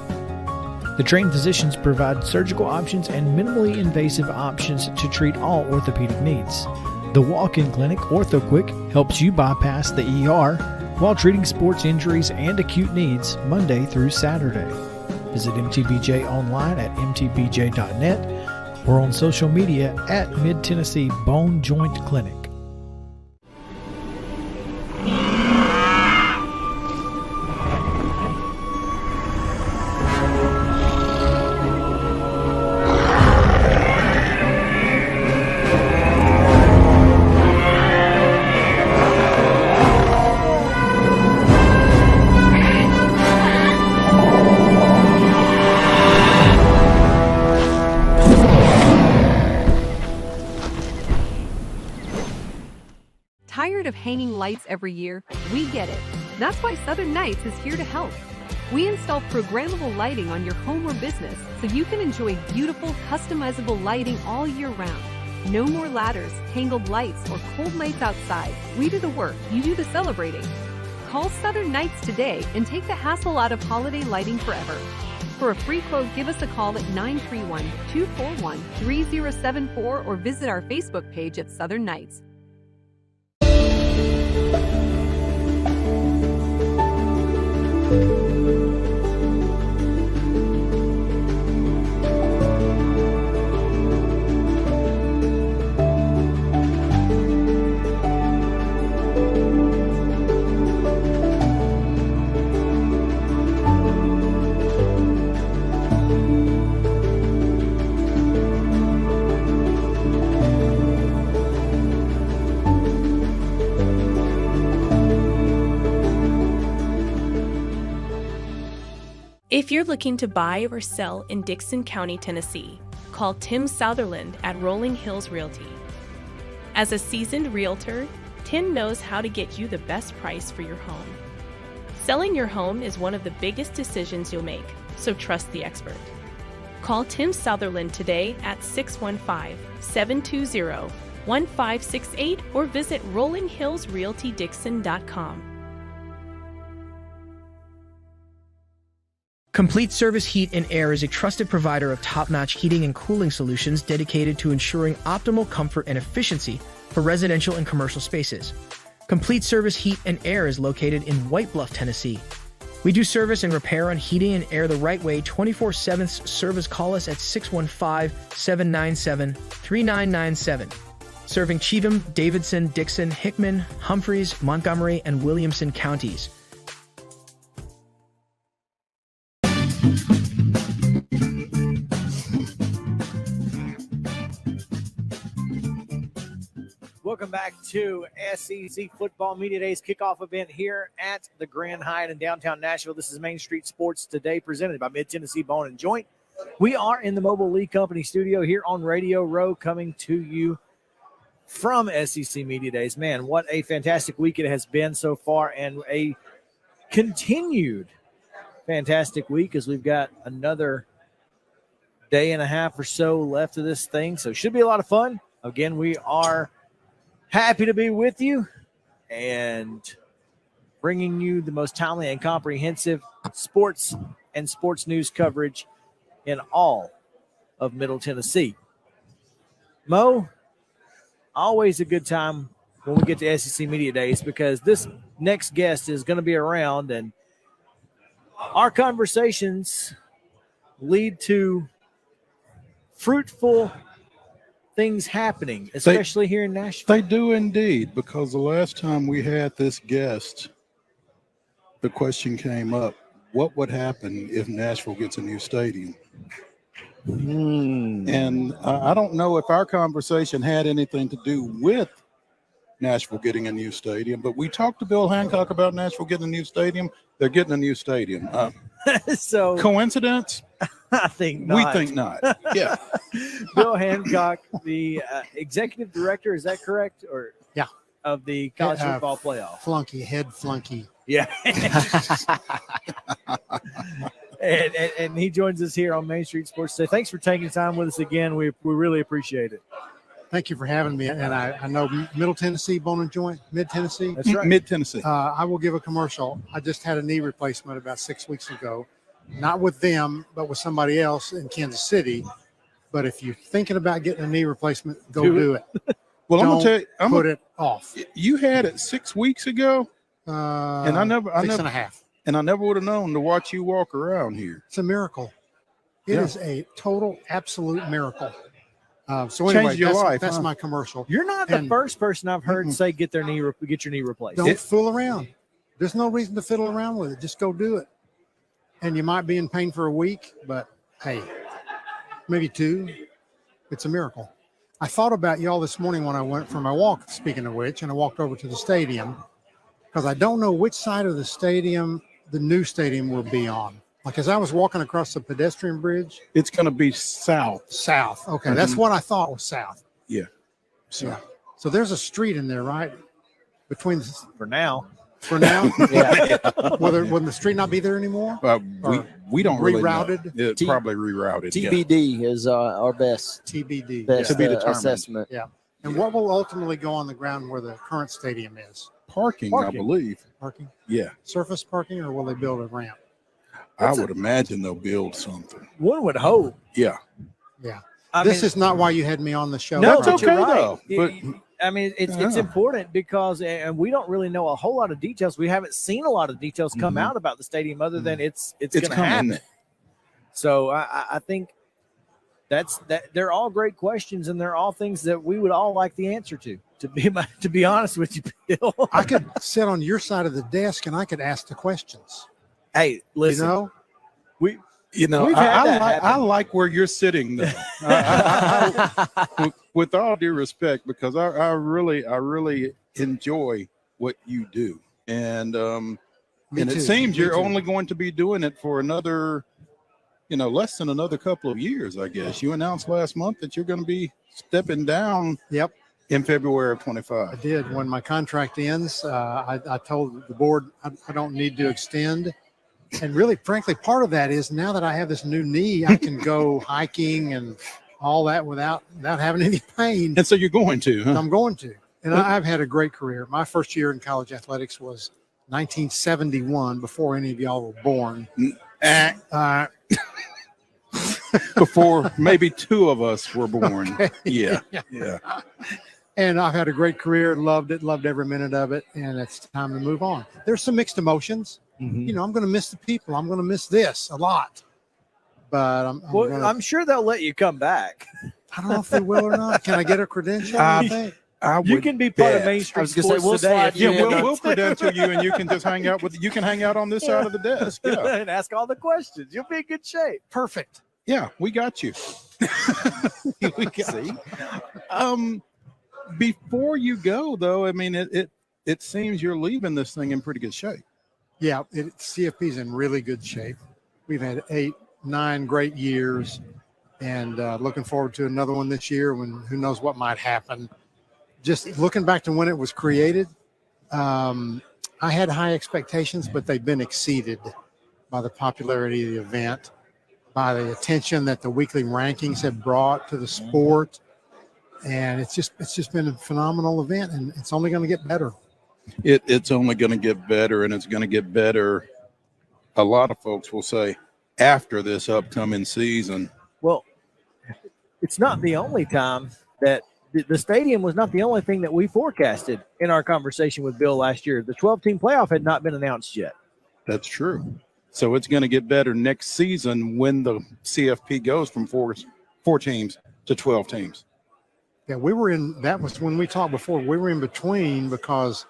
The trained physicians provide surgical options and minimally invasive options to treat all orthopedic needs. The walk-in clinic, OrthoQuick, helps you bypass the ER while treating sports injuries and acute needs Monday through Saturday. Visit MTBJ online at mtbj.net or on social media at Mid-Tennessee Bone Joint Clinic. Tired of hanging lights every year? We get it. That's why Southern Nights is here to help. We install programmable lighting on your home or business so you can enjoy beautiful, customizable lighting all year round. No more ladders, tangled lights, or cold nights outside. We do the work, you do the celebrating. Call Southern Nights today and take the hassle out of holiday lighting forever. For a free quote, give us a call at 931-241-3074 or visit our Facebook page at Southern Nights. If you're looking to buy or sell in Dickson County, Tennessee, call Tim Southerland at Rolling Hills Realty. As a seasoned realtor, Tim knows how to get you the best price for your home. Selling your home is one of the biggest decisions you'll make, so trust the expert. Call Tim Southerland today at 615-720-1568 or visit rollinghillsrealtydixon.com. Complete Service Heat and Air is a trusted provider of top-notch heating and cooling solutions dedicated to ensuring optimal comfort and efficiency for residential and commercial spaces. Complete Service Heat and Air is located in White Bluff, Tennessee. We do service and repair on heating and air the right way 24/7. Service, call us at 615-797-3997. Serving Cheatham, Davidson, Dixon, Hickman, Humphreys, Montgomery, and Williamson counties. Welcome back to SEC Football Media Days kickoff event here at the Grand Hyatt in downtown Nashville. This is Main Street Sports Today, presented by Mid-Tennessee Bone & Joint. We are in the Mobile League Company studio here on Radio Row, coming to you from SEC Media Days. Man, what a fantastic week it has been so far, and a continued fantastic week as we've got another day and a half or so left of this thing. So it should be a lot of fun. Again, we are happy to be with you and bringing you the most timely and comprehensive sports and sports news coverage in all of Middle Tennessee. Mo, always a good time when we get to SEC Media Days because this next guest is going to be around and our conversations lead to fruitful things happening, especially here in Nashville. They do indeed, because the last time we had this guest, the question came up, what would happen if Nashville gets a new stadium? And I don't know if our conversation had anything to do with Nashville getting a new stadium, but we talked to Bill Hancock about Nashville getting a new stadium. They're getting a new stadium. So coincidence? I think not. We think not. Yeah. Bill Hancock, the executive director, is that correct? Or yeah, of the college football playoff. Head flunky. Yeah. and he joins us here on Main Street Sports Today. Thanks for taking time with us again. We really appreciate it. Thank you for having me. And I know Middle Tennessee, Bone and Joint, Mid Tennessee. That's right. Mid Tennessee. I will give a commercial. I just had a knee replacement about 6 weeks ago. Not with them, but with somebody else in Kansas City. But if you're thinking about getting a knee replacement, go do it. Well, I'm going to tell you. Put it off. You had it 6 weeks ago? And I never. 6.5. And I never would have known to watch you walk around here. It's a miracle. It is a total, absolute miracle. So Changed anyway, your life, that's huh? my commercial. You're not the first person I've heard say get your knee replaced. Don't fool around. There's no reason to fiddle around with it. Just go do it. And you might be in pain for a week, but hey, maybe 2. It's a miracle. I thought about y'all this morning when I went for my walk, speaking of which, and I walked over to the stadium because I don't know which side of the stadium the new stadium will be on. Like as I was walking across the pedestrian bridge. It's going to be south. South. Okay. That's what I thought was south. Yeah. So there's a street in there, right? Between for now. For now? Yeah. Will the street not be there anymore? We don't really rerouted? know. It's probably rerouted. TBD is our best TBD. best To be determined. assessment. Yeah. And what will ultimately go on the ground where the current stadium is? Parking, I believe. Parking? Yeah. Surface parking, or will they build a ramp? I would imagine they'll build something. One would hope. Yeah. Yeah. I This mean- is not why you had me on the show. No, That's but you're okay, right. though. But I mean, it's Yeah. important because, and we don't really know a whole lot of details. We haven't seen a lot of details come out about the stadium, other than it's going to coming. happen. So I think that they're all great questions, and they're all things that we would all like the answer to. To be honest with you, Bill, I could sit on your side of the desk and I could ask the questions. Hey, listen, You know? we've had that I happen. like where you're sitting though. With all due respect, because I really enjoy what you do, and Me it too. seems Me you're too. only going to be doing it for another, less than another couple of years, I guess. You announced last month that you're going to be stepping down. Yep. In February of I 25. did. When my contract ends, I told the board I don't need to extend. And really, frankly, part of that is now that I have this new knee, I can go hiking and all that without having any pain. And so you're going to, huh? I'm going to. And I've had a great career. My first year in college athletics was 1971, before any of y'all were born. Before maybe 2 of us were born. Okay. Yeah. And I've had a great career, loved it, loved every minute of it, and it's time to move on. There's some mixed emotions. Mm-hmm. I'm going to miss the people. I'm going to miss this a lot. But I'm sure they'll let you come back. I don't know if they will or not. Can I get a credential? I I think. You can be part of Main Street was gonna say, Sports we'll today. slide if you you in. want. We'll credential you, and you can just hang out you can hang out on this side of the desk. Yeah. and ask all the questions. You'll be in good shape. Perfect. Yeah, we got you. We got you. Before you go, though, I mean, it seems you're leaving this thing in pretty good shape. Yeah, CFP's in really good shape. We've had 8-9 great years, and looking forward to another one this year when who knows what might happen. Just looking back to when it was created, I had high expectations, but they've been exceeded. by the popularity of the event, by the attention that the weekly rankings have brought to the sport. And it's just been a phenomenal event, and it's only going to get better. It's only going to get better, and it's going to get better. A lot of folks will say after this upcoming season. Well, it's not the only time that the stadium was not the only thing that we forecasted in our conversation with Bill last year. The 12-team playoff had not been announced yet. That's true. So it's going to get better next season when the CFP goes from four teams to 12 teams. Yeah, that was when we talked before, we were in between because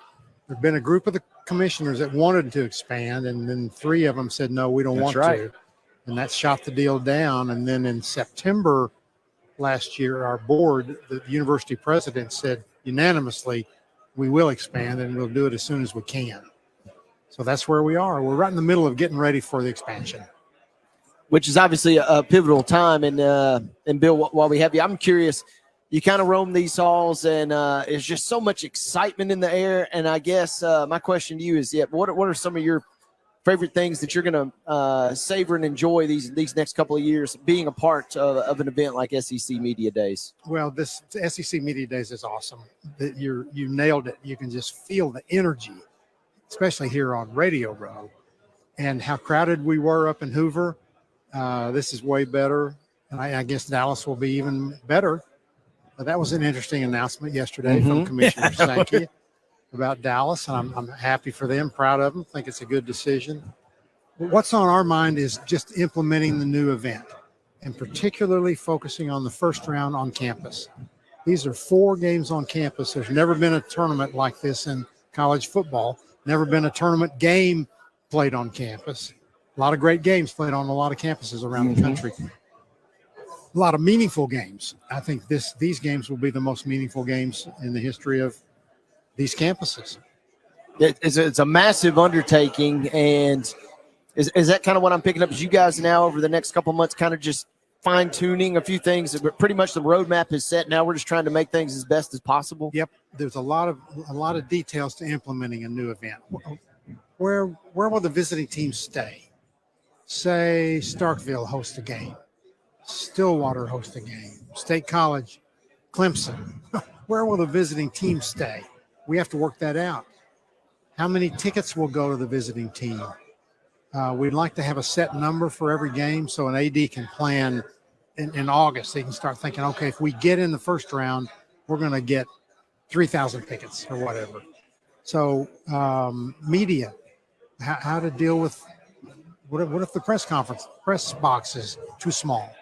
there'd been a group of the commissioners that wanted to expand, and then 3 of them said, no, we don't want to. And that shot the deal down. And then in September last year, our board, the university president, said unanimously, we will expand and we'll do it as soon as we can. So that's where we are. We're right in the middle of getting ready for the expansion. Which is obviously a pivotal time. And Bill, while we have you, I'm curious, you kind of roam these halls, and there's just so much excitement in the air. And I guess my question to you is, what are some of your favorite things that you're going to savor and enjoy these next couple of years being a part of an event like SEC Media Days? Well, this SEC Media Days is awesome. You nailed it. You can just feel the energy, especially here on Radio Row, and how crowded we were up in Hoover. This is way better. And I guess Dallas will be even better. That was an interesting announcement yesterday from Commissioner Sankey about Dallas, and I'm happy for them, proud of them, think it's a good decision. But what's on our mind is just implementing the new event, and particularly focusing on the first round on campus. These are 4 games on campus. There's never been a tournament like this in college football, never been a tournament game played on campus. A lot of great games played on a lot of campuses around the country. A lot of meaningful games. I think these games will be the most meaningful games in the history of these campuses. It's a massive undertaking, and is that kind of what I'm picking up? Is you guys now over the next couple of months kind of just fine-tuning a few things? But pretty much the roadmap is set. Now we're just trying to make things as best as possible. Yep. There's a lot of details to implementing a new event. Where will the visiting teams stay? Say Starkville hosts a game. Stillwater host a game. State College, Clemson. Where will the visiting team stay? We have to work that out. How many tickets will go to the visiting team? We'd like to have a set number for every game so an AD can plan in August. They can start thinking, okay, if we get in the first round, we're going to get 3,000 tickets or whatever. So media, how to deal with what if the press box is too small?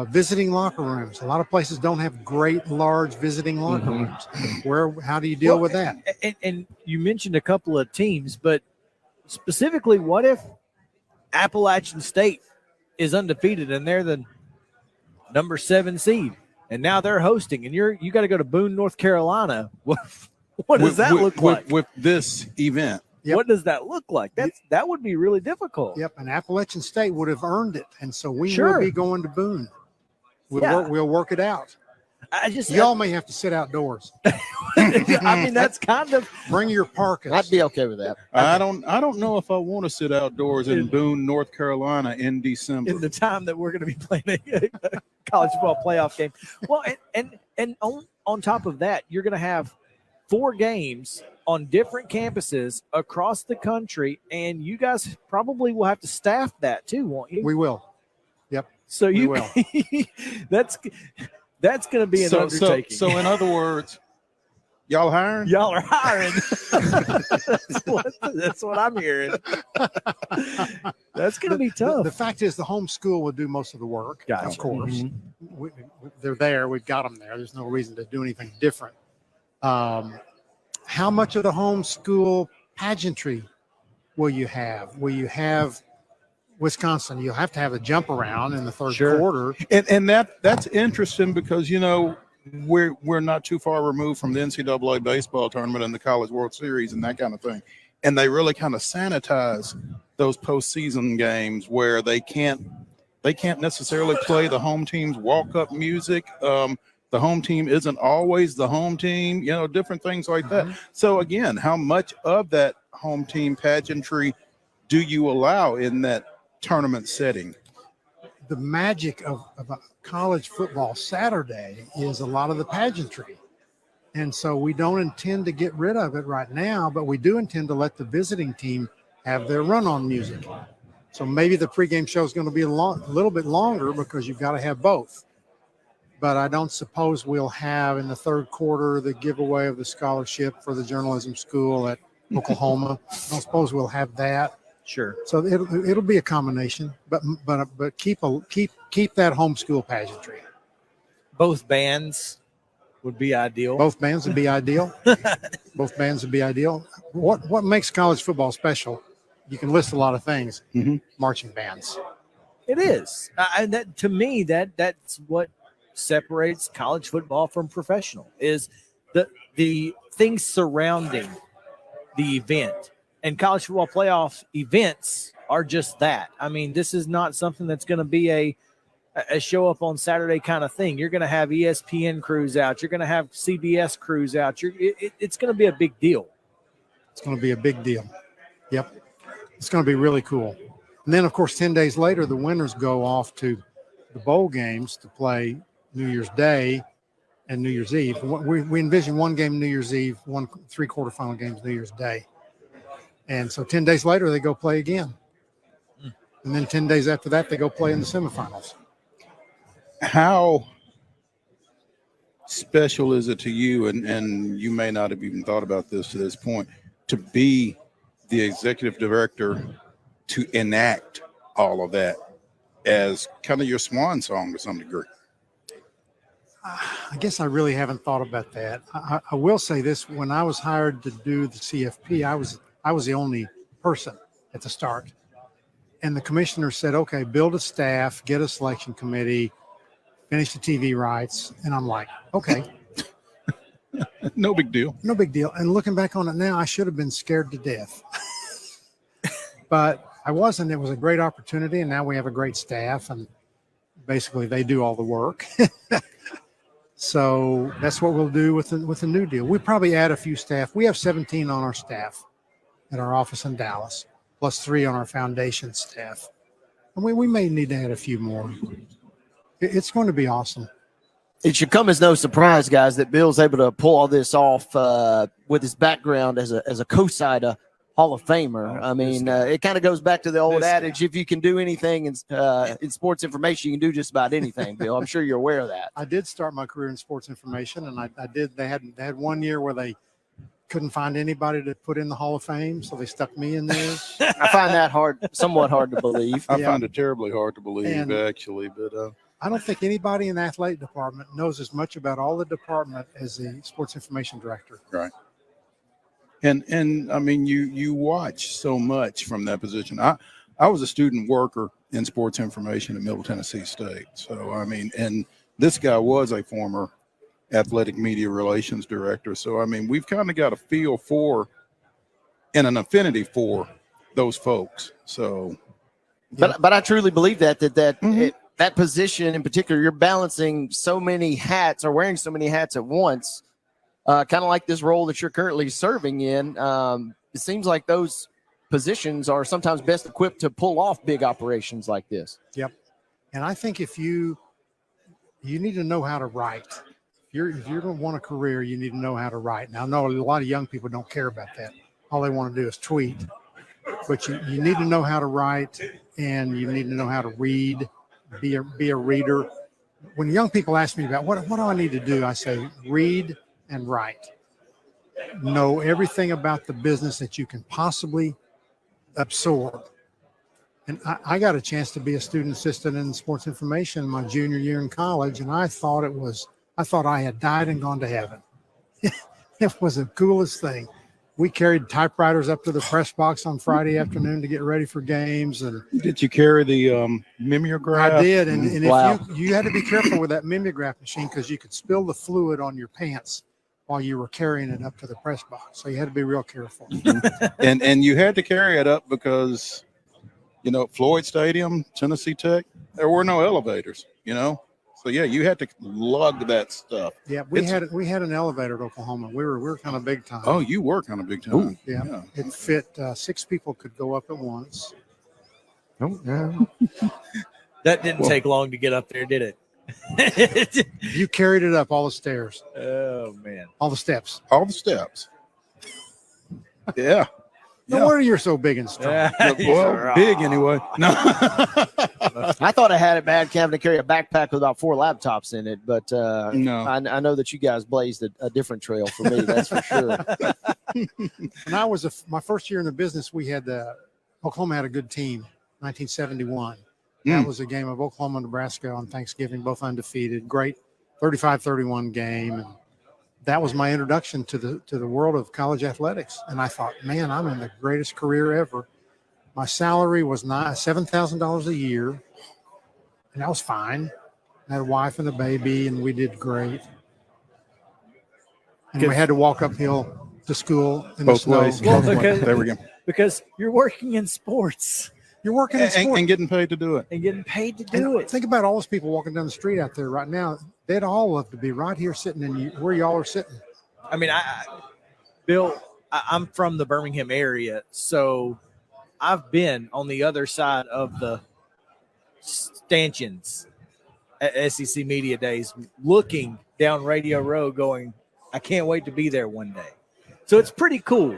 Visiting locker rooms. A lot of places don't have great, large visiting locker rooms. How do you deal with that? And you mentioned a couple of teams, but specifically, what if Appalachian State is undefeated and they're the number 7 seed, and now they're hosting, and you got to go to Boone, North Carolina? What does that look like with this event? Yep. What does that look like? That would be really difficult. Yep, and Appalachian State would have earned it, and so we will be going to Boone. We'll work it out. Y'all may have to sit outdoors. I mean, that's kind of bring your parkas. I'd be okay with that. I don't know if I want to sit outdoors in Boone, North Carolina in December. In the time that we're going to be playing a college football playoff game. Well, and on top of that, you're going to have 4 games on different campuses across the country, and you guys probably will have to staff that too, won't you? We will. Yep. So you will. that's going to be an undertaking. So in other words, y'all hiring? Y'all are hiring. That's what I'm hearing. That's going to be tough. The fact is, the home school will do most of the work. Gotcha. Of course, they're there. We've got them there. There's no reason to do anything different. How much of the home school pageantry will you have? Will you have Wisconsin? You'll have to have a jump around in the third quarter. And that's interesting because, we're not too far removed from the NCAA baseball tournament and the College World Series and that kind of thing. And they really kind of sanitize those postseason games where they can't necessarily play the home team's walk-up music. The home team isn't always the home team, different things like that. So again, how much of that home team pageantry do you allow in that tournament setting? The magic of a college football Saturday is a lot of the pageantry. And so we don't intend to get rid of it right now, but we do intend to let the visiting team have their run-on music. So maybe the pregame show is going to be a little bit longer because you've got to have both. But I don't suppose we'll have in the third quarter the giveaway of the scholarship for the journalism school at Oklahoma. I don't suppose we'll have that. Sure. So it'll be a combination, but keep that homeschool pageantry. Both bands would be ideal. Both bands would be ideal. Both bands would be ideal. What makes college football special? You can list a lot of things. Marching bands. It is. And that, to me, that's what separates college football from professional, is the things surrounding the event. And college football playoff events are just that. I mean, this is not something that's going to be a show up on Saturday kind of thing. You're going to have ESPN crews out. You're going to have CBS crews out. It's going to be a big deal. It's going to be a big deal. Yep. It's going to be really cool. And then, of course, 10 days later, the winners go off to the bowl games to play New Year's Day and New Year's Eve. We envision one game New Year's Eve, 3 quarterfinal games New Year's Day. And so 10 days later, they go play again. And then 10 days after that, they go play in the semifinals. How special is it to you, and you may not have even thought about this to this point, to be the executive director to enact all of that as kind of your swan song to some degree? I guess I really haven't thought about that. I will say this: when I was hired to do the CFP, I was the only person at the start, and the commissioner said, "Okay, build a staff, get a selection committee, finish the TV rights," and I'm like, "Okay." No big deal. No big deal. And looking back on it now, I should have been scared to death. But I wasn't. It was a great opportunity, and now we have a great staff, and basically they do all the work. So that's what we'll do with the new deal. We probably add a few staff. We have 17 on our staff at our office in Dallas, plus 3 on our foundation staff. And we may need to add a few more. It's going to be awesome. It should come as no surprise, guys, that Bill's able to pull all this off with his background as a COSIDA Hall of Famer. I mean, it kind of goes back to the old adage: if you can do anything in sports information, you can do just about anything. Bill, I'm sure you're aware of that. I did start my career in sports information, and I did. They had 1 year where they couldn't find anybody to put in the Hall of Fame, so they stuck me in there. I find that somewhat hard to believe. I find it terribly hard to believe, actually, but. I don't think anybody in the athletic department knows as much about all the department as the sports information director. Right. And I mean, you watch so much from that position. I was a student worker in sports information at Middle Tennessee State. So, I mean, and this guy was a former athletic media relations director. So, I mean, we've kind of got a feel for and an affinity for those folks. So, but I truly believe that position in particular, you're balancing so many hats or wearing so many hats at once, kind of like this role that you're currently serving in. It seems like those positions are sometimes best equipped to pull off big operations like this. Yep. And I think if you need to know how to write. If you're going to want a career, you need to know how to write. Now, I know a lot of young people don't care about that. All they want to do is tweet. But you need to know how to write, and you need to know how to read. Be a reader. When young people ask me about what do I need to do, I say read and write. Know everything about the business that you can possibly absorb. And I got a chance to be a student assistant in sports information my junior year in college, and I thought I had died and gone to heaven. It was the coolest thing. We carried typewriters up to the press box on Friday afternoon to get ready for games. And did you carry the mimeograph? I did, and Wow. if you had to be careful with that mimeograph machine because you could spill the fluid on your pants while you were carrying it up to the press box. So you had to be real careful. and you had to carry it up because, Floyd Stadium, Tennessee Tech, there were no elevators. So yeah, you had to lug that stuff. Yeah, we had an elevator at Oklahoma. We were kind of big time. Oh, you were kind of big time. Yeah, it fit 6 people could go up at once. Oh, yeah. That didn't take long to get up there, did it? You carried it up all the stairs. Oh man, all the steps. All the steps. Yeah. No wonder you're so big and strong. Well, big anyway. No. I thought I had it bad having to carry a backpack with about 4 laptops in it, but no. I know that you guys blazed a different trail for me. That's for sure. When I was my first year in the business, we had Oklahoma had a good team. 1971. That was a game of Oklahoma, Nebraska on Thanksgiving, both undefeated. Great 35-31 game. And that was my introduction to the world of college athletics. And I thought, man, I'm in the greatest career ever. My salary was $7,000 a year, and that was fine. I had a wife and a baby, and we did great. And we had to walk uphill to school in the snow. Ways. Well, There we go. Because you're working in sports. You're working in sports. And getting paid to do it. And getting paid to do it. Think about all those people walking down the street out there right now. They'd all love to be right here sitting where y'all are sitting. I mean, Bill, I'm from the Birmingham area, so I've been on the other side of the stanchions at SEC Media Days, looking down Radio Row going, I can't wait to be there one day. So it's pretty cool.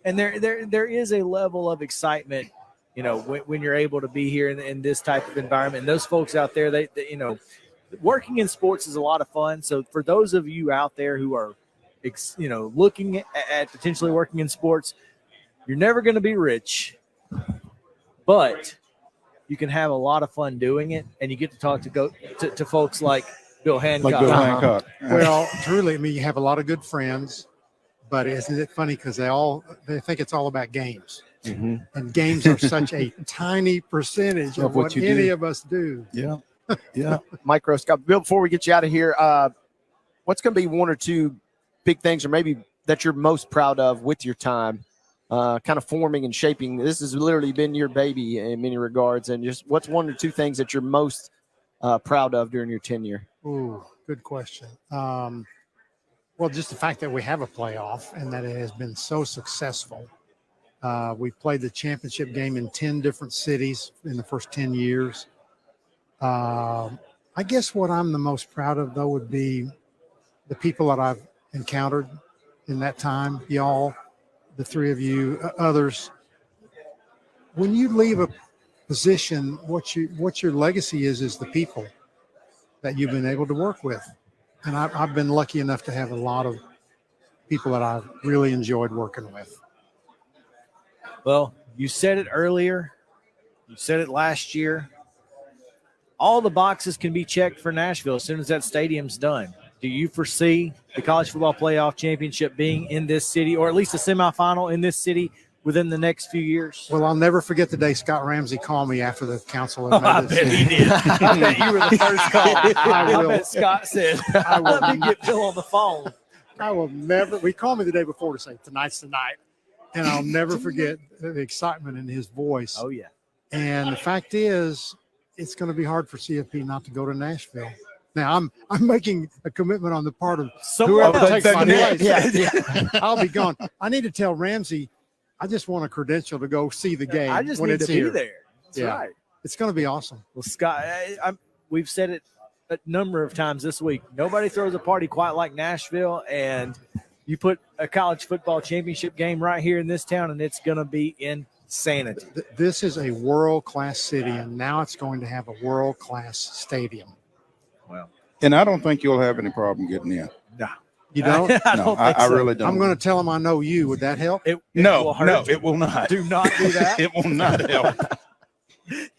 And there is a level of excitement, you know, when you're able to be here in this type of environment. And those folks out there, they you know, working in sports is a lot of fun. So for those of you out there who are, you know, looking at potentially working in sports, you're never going to be rich, but you can have a lot of fun doing it, and you get to talk to folks like Bill Hancock. Like Bill Hancock. Well, truly, I mean, you have a lot of good friends, but isn't it funny because they think it's all about games. Mm-hmm. And games are such a tiny percentage of what any of us do. Yeah. Yeah. Microscope. Bill, before we get you out of here, what's going to be 1 or 2 big things, or maybe that you're most proud of with your time, kind of forming and shaping? This has literally been your baby in many regards. And just what's 1 or 2 things that you're most proud of during your tenure? Ooh, good question. Well, just the fact that we have a playoff and that it has been so successful. We played the championship game in 10 different cities in the first 10 years. I guess what I'm the most proud of, though, would be the people that I've encountered in that time, y'all, the 3 of you, others. When you leave a position, what your legacy is the people that you've been able to work with. And I've been lucky enough to have a lot of people that I've really enjoyed working with. Well, you said it earlier. You said it last year. All the boxes can be checked for Nashville as soon as that stadium's done. Do you foresee the College Football Playoff Championship being in this city, or at least a semifinal in this city within the next few years? Well, I'll never forget the day Scott Ramsey called me after the council had made I bet he did. I bet you were the first call. I bet Scott said, let me get Bill on the phone. I will never – he called me the day before to say, tonight's the night. And I'll never forget the excitement in his voice. Oh, yeah. And the fact is, it's going to be hard for CFP not to go to Nashville. Now, I'm making a commitment on the part of whoever takes my place. Yeah. I'll be gone. I need to tell Ramsey, I just want a credential to go see the game. I just when need it's to here. be there. That's right. It's going to be awesome. Well, Scott, we've said it a number of times this week. Nobody throws a party quite like Nashville, and you put a college football championship game right here in this town, and it's going to be insanity. This is a world-class city, and now it's going to have a world-class stadium. Well, and I don't think you'll have any problem getting in. No. You don't? I really don't. I'm going to tell him I know you. Would that help? No, it will not. Do not do that. It will not help.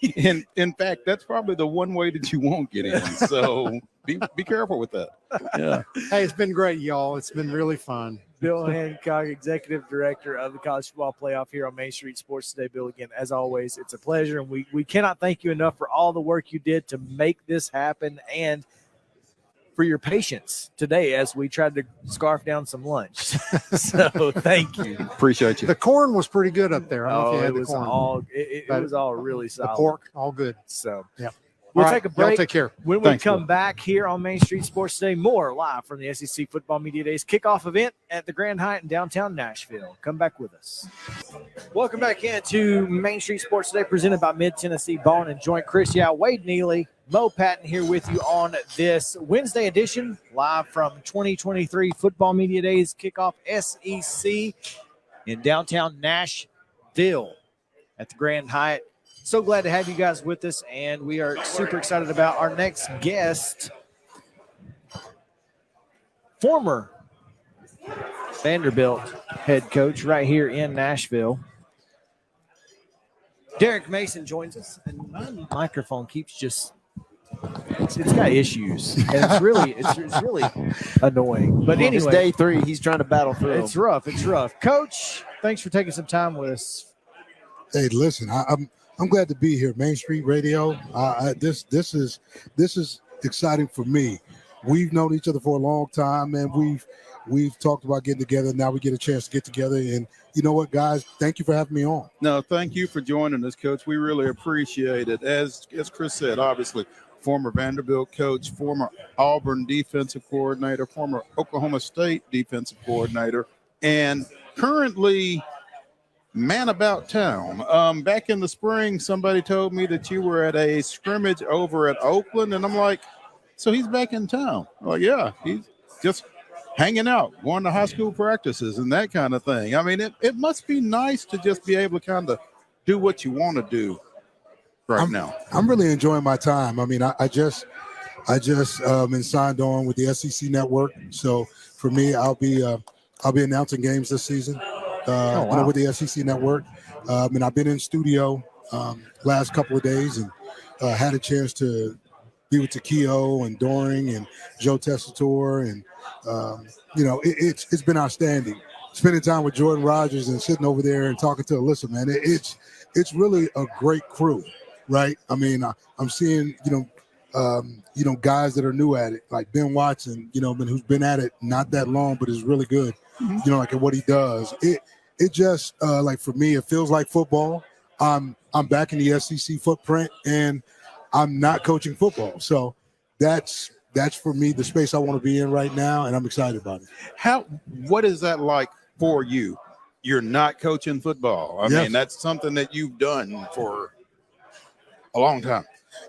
In fact, that's probably the one way that you won't get in. So be careful with that. Yeah. Hey, it's been great, y'all. It's been really fun. Bill Hancock, Executive Director of the College Football Playoff here on Main Street Sports Today. Bill, again, as always, it's a pleasure, and we cannot thank you enough for all the work you did to make this happen and for your patience today as we tried to scarf down some lunch. So thank you. Appreciate you. The corn was pretty good up there. I don't know if you had it the was corn. all it was all really solid. The pork, all good. So yeah. We'll All take a right. Y'all break. take care. When Thanks, we come Bill. back here on Main Street Sports Today, more live from the SEC Football Media Days kickoff event at the Grand Hyatt in downtown Nashville. Come back with us. Welcome back into Main Street Sports Today, presented by Mid-Tennessee Bone and Joint. Chris Yao, Wade Neely, Mo Patton here with you on this Wednesday edition, live from 2023 Football Media Days kickoff SEC in downtown Nashville at the Grand Hyatt. So glad to have you guys with us, and we are super excited about our next guest, former Vanderbilt head coach right here in Nashville. Derek Mason joins us, and my microphone keeps just it's got issues, and it's really annoying. But anyway, it's day 3. He's trying to battle through. It's rough. Coach, thanks for taking some time with us. Hey, listen, I'm glad to be here. Main Street Radio. This is exciting for me. We've known each other for a long time, and we've talked about getting together. Now we get a chance to get together. And you know what, guys? Thank you for having me on. No, thank you for joining us, Coach. We really appreciate it. As Chris said, obviously, former Vanderbilt coach, former Auburn defensive coordinator, former Oklahoma State defensive coordinator, and currently man about town. Back in the spring, somebody told me that you were at a scrimmage over at Oakland, and I'm like, so he's back in town. Oh, yeah, he's just hanging out, going to high school practices and that kind of thing. I mean, it must be nice to just be able to kind of do what you want to do now. I'm really enjoying my time. I mean, I just been signed on with the SEC network. So for me, I'll be announcing games this season. With the SEC network. And I've been in studio last couple of days and had a chance to be with Takeo and Doring and Joe Tessitore. And, it's been outstanding. Spending time with Jordan Rogers and sitting over there and talking to Alyssa, man, it's really a great crew, right? I mean, I'm seeing, guys that are new at it, like Ben Watson, who's been at it not that long, but is really good, like at what he does. It just like for me, it feels like football. I'm back in the SEC footprint, and I'm not coaching football. So that's for me the space I want to be in right now, and I'm excited about it. What is that like for you? You're not coaching football. I mean, that's something that you've done for a long time.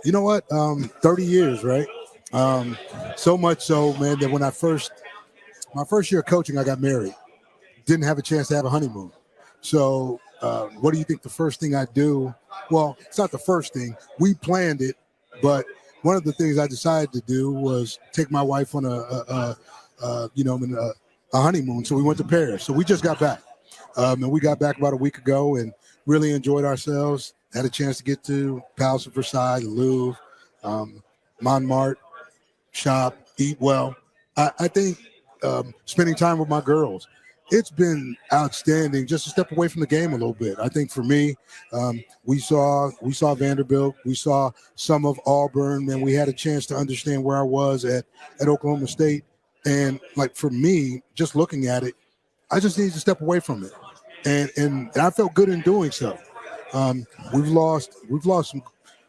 You know what? 30 years, right? So much so, man, that when my first year of coaching, I got married. Didn't have a chance to have a honeymoon. So what do you think the first thing I do? Well, it's not the first thing. We planned it, but one of the things I decided to do was take my wife on a honeymoon. So we went to Paris. So we just got back. And we got back about a week ago and really enjoyed ourselves. Had a chance to get to Palace of Versailles, the Louvre, Montmartre, shop, eat well. I think spending time with my girls, it's been outstanding just to step away from the game a little bit. I think for me, we saw Vanderbilt, we saw some of Auburn, and we had a chance to understand where I was at Oklahoma State. And like for me, just looking at it, I just needed to step away from it. And I felt good in doing so. We've lost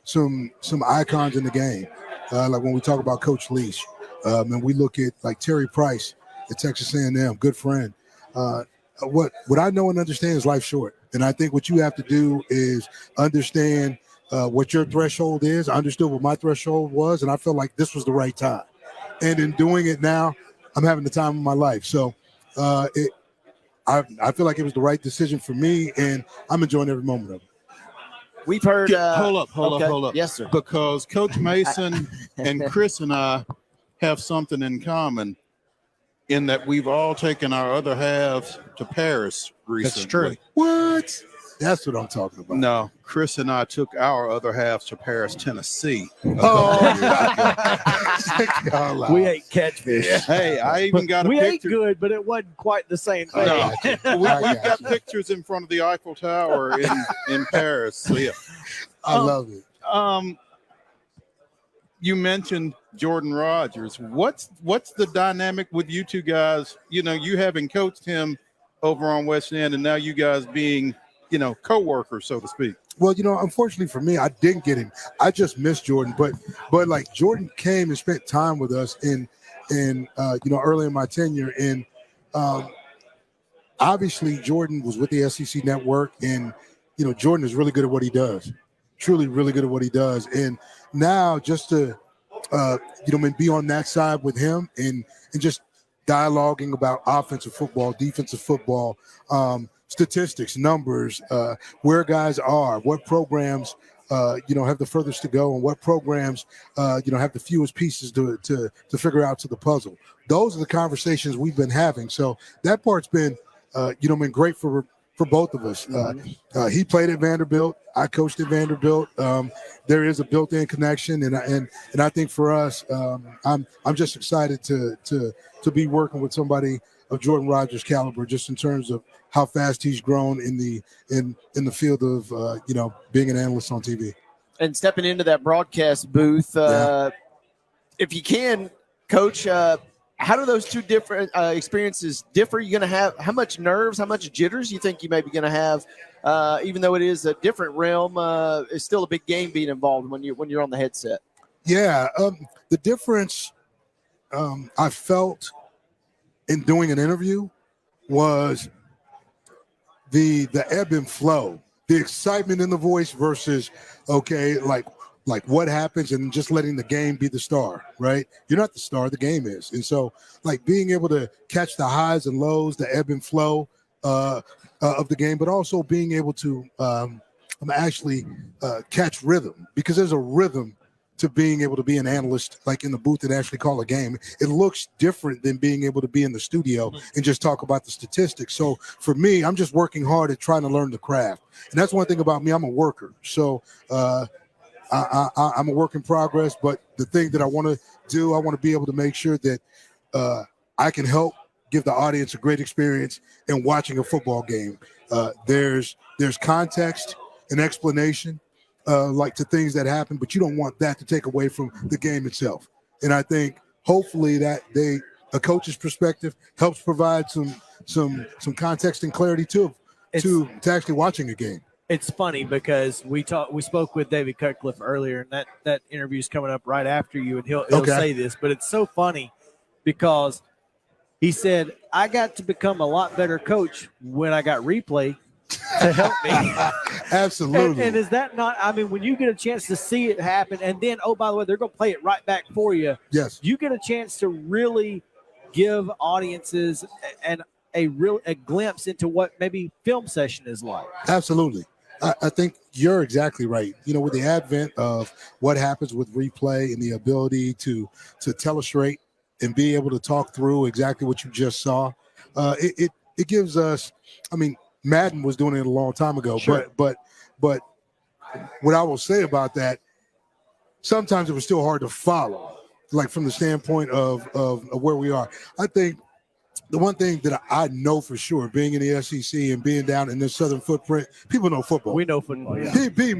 some icons in the game. Like when we talk about Coach Leach, and we look at like Terry Price at Texas A&M, good friend. What I know and understand is life's short. And I think what you have to do is understand what your threshold is. I understood what my threshold was, and I felt like this was the right time. And in doing it now, I'm having the time of my life. So I feel like it was the right decision for me, and I'm enjoying every moment of it. We've heard. Hold up. Yes, sir. Because Coach Mason and Chris and I have something in common in that we've all taken our other halves to Paris recently. That's true. What? That's what I'm talking about. No, Chris and I took our other halves to Paris, Tennessee. Oh, we ate catfish. Hey, I even got a we picture. ate good, but it wasn't quite the same thing. No, we've got pictures in front of the Eiffel Tower in Paris. So yeah, I love it. You mentioned Jordan Rogers. What's the dynamic with you two guys? You know, you having coached him over on West End, and now you guys being co-worker, so to speak. Well, unfortunately for me, I didn't get him. I just missed Jordan, but like Jordan came and spent time with us in early in my tenure, and obviously Jordan was with the SEC network, and Jordan is really good at what he does, truly really good at what he does, and now just to be on that side with him and just dialoguing about offensive football, defensive football, statistics, numbers, where guys are, what programs, have the furthest to go, and what programs, have the fewest pieces to figure out to the puzzle. Those are the conversations we've been having. So that part's been, been great for both of us. He played at Vanderbilt. I coached at Vanderbilt. There is a built-in connection, and I think for us, I'm just excited to be working with somebody of Jordan Rodgers' caliber, just in terms of how fast he's grown in the field of being an analyst on TV. And stepping into that broadcast booth, if you can, Coach, how do those two different experiences differ? You're going to have how much nerves, how much jitters you think you may be going to have, even though it is a different realm? It's still a big game being involved when you're on the headset. Yeah, the difference I felt in doing an interview was the ebb and flow, the excitement in the voice versus like what happens and just letting the game be the star, right? You're not the star, the game is. And so like being able to catch the highs and lows, the ebb and flow of the game, but also being able to actually catch rhythm, because there's a rhythm to being able to be an analyst, like in the booth and actually call a game. It looks different than being able to be in the studio and just talk about the statistics. So for me, I'm just working hard at trying to learn the craft. And that's one thing about me, I'm a worker. So I'm a work in progress, but the thing that I want to do, I want to be able to make sure that I can help give the audience a great experience in watching a football game. There's context and explanation, like to things that happen, but you don't want that to take away from the game itself. And I think hopefully that a coach's perspective helps provide some context and clarity to actually watching a game. It's funny because we spoke with David Cutcliffe earlier, and that interview is coming up right after you, and he'll say this, but it's so funny because he said, I got to become a lot better coach when I got replay to help me. Absolutely. And is that not, I mean, when you get a chance to see it happen, and then, oh, by the way, they're going to play it right back for you. Yes. You get a chance to really give audiences a glimpse into what maybe film session is like. Absolutely. I think you're exactly right. With the advent of what happens with replay and the ability to tell a straight and be able to talk through exactly what you just saw, it gives us, I mean, Madden was doing it a long time ago, sure. but what I will say about that, sometimes it was still hard to follow, like from the standpoint of where we are. I think the one thing that I know for sure, being in the SEC and being down in this southern footprint, people know football. We know football, yeah.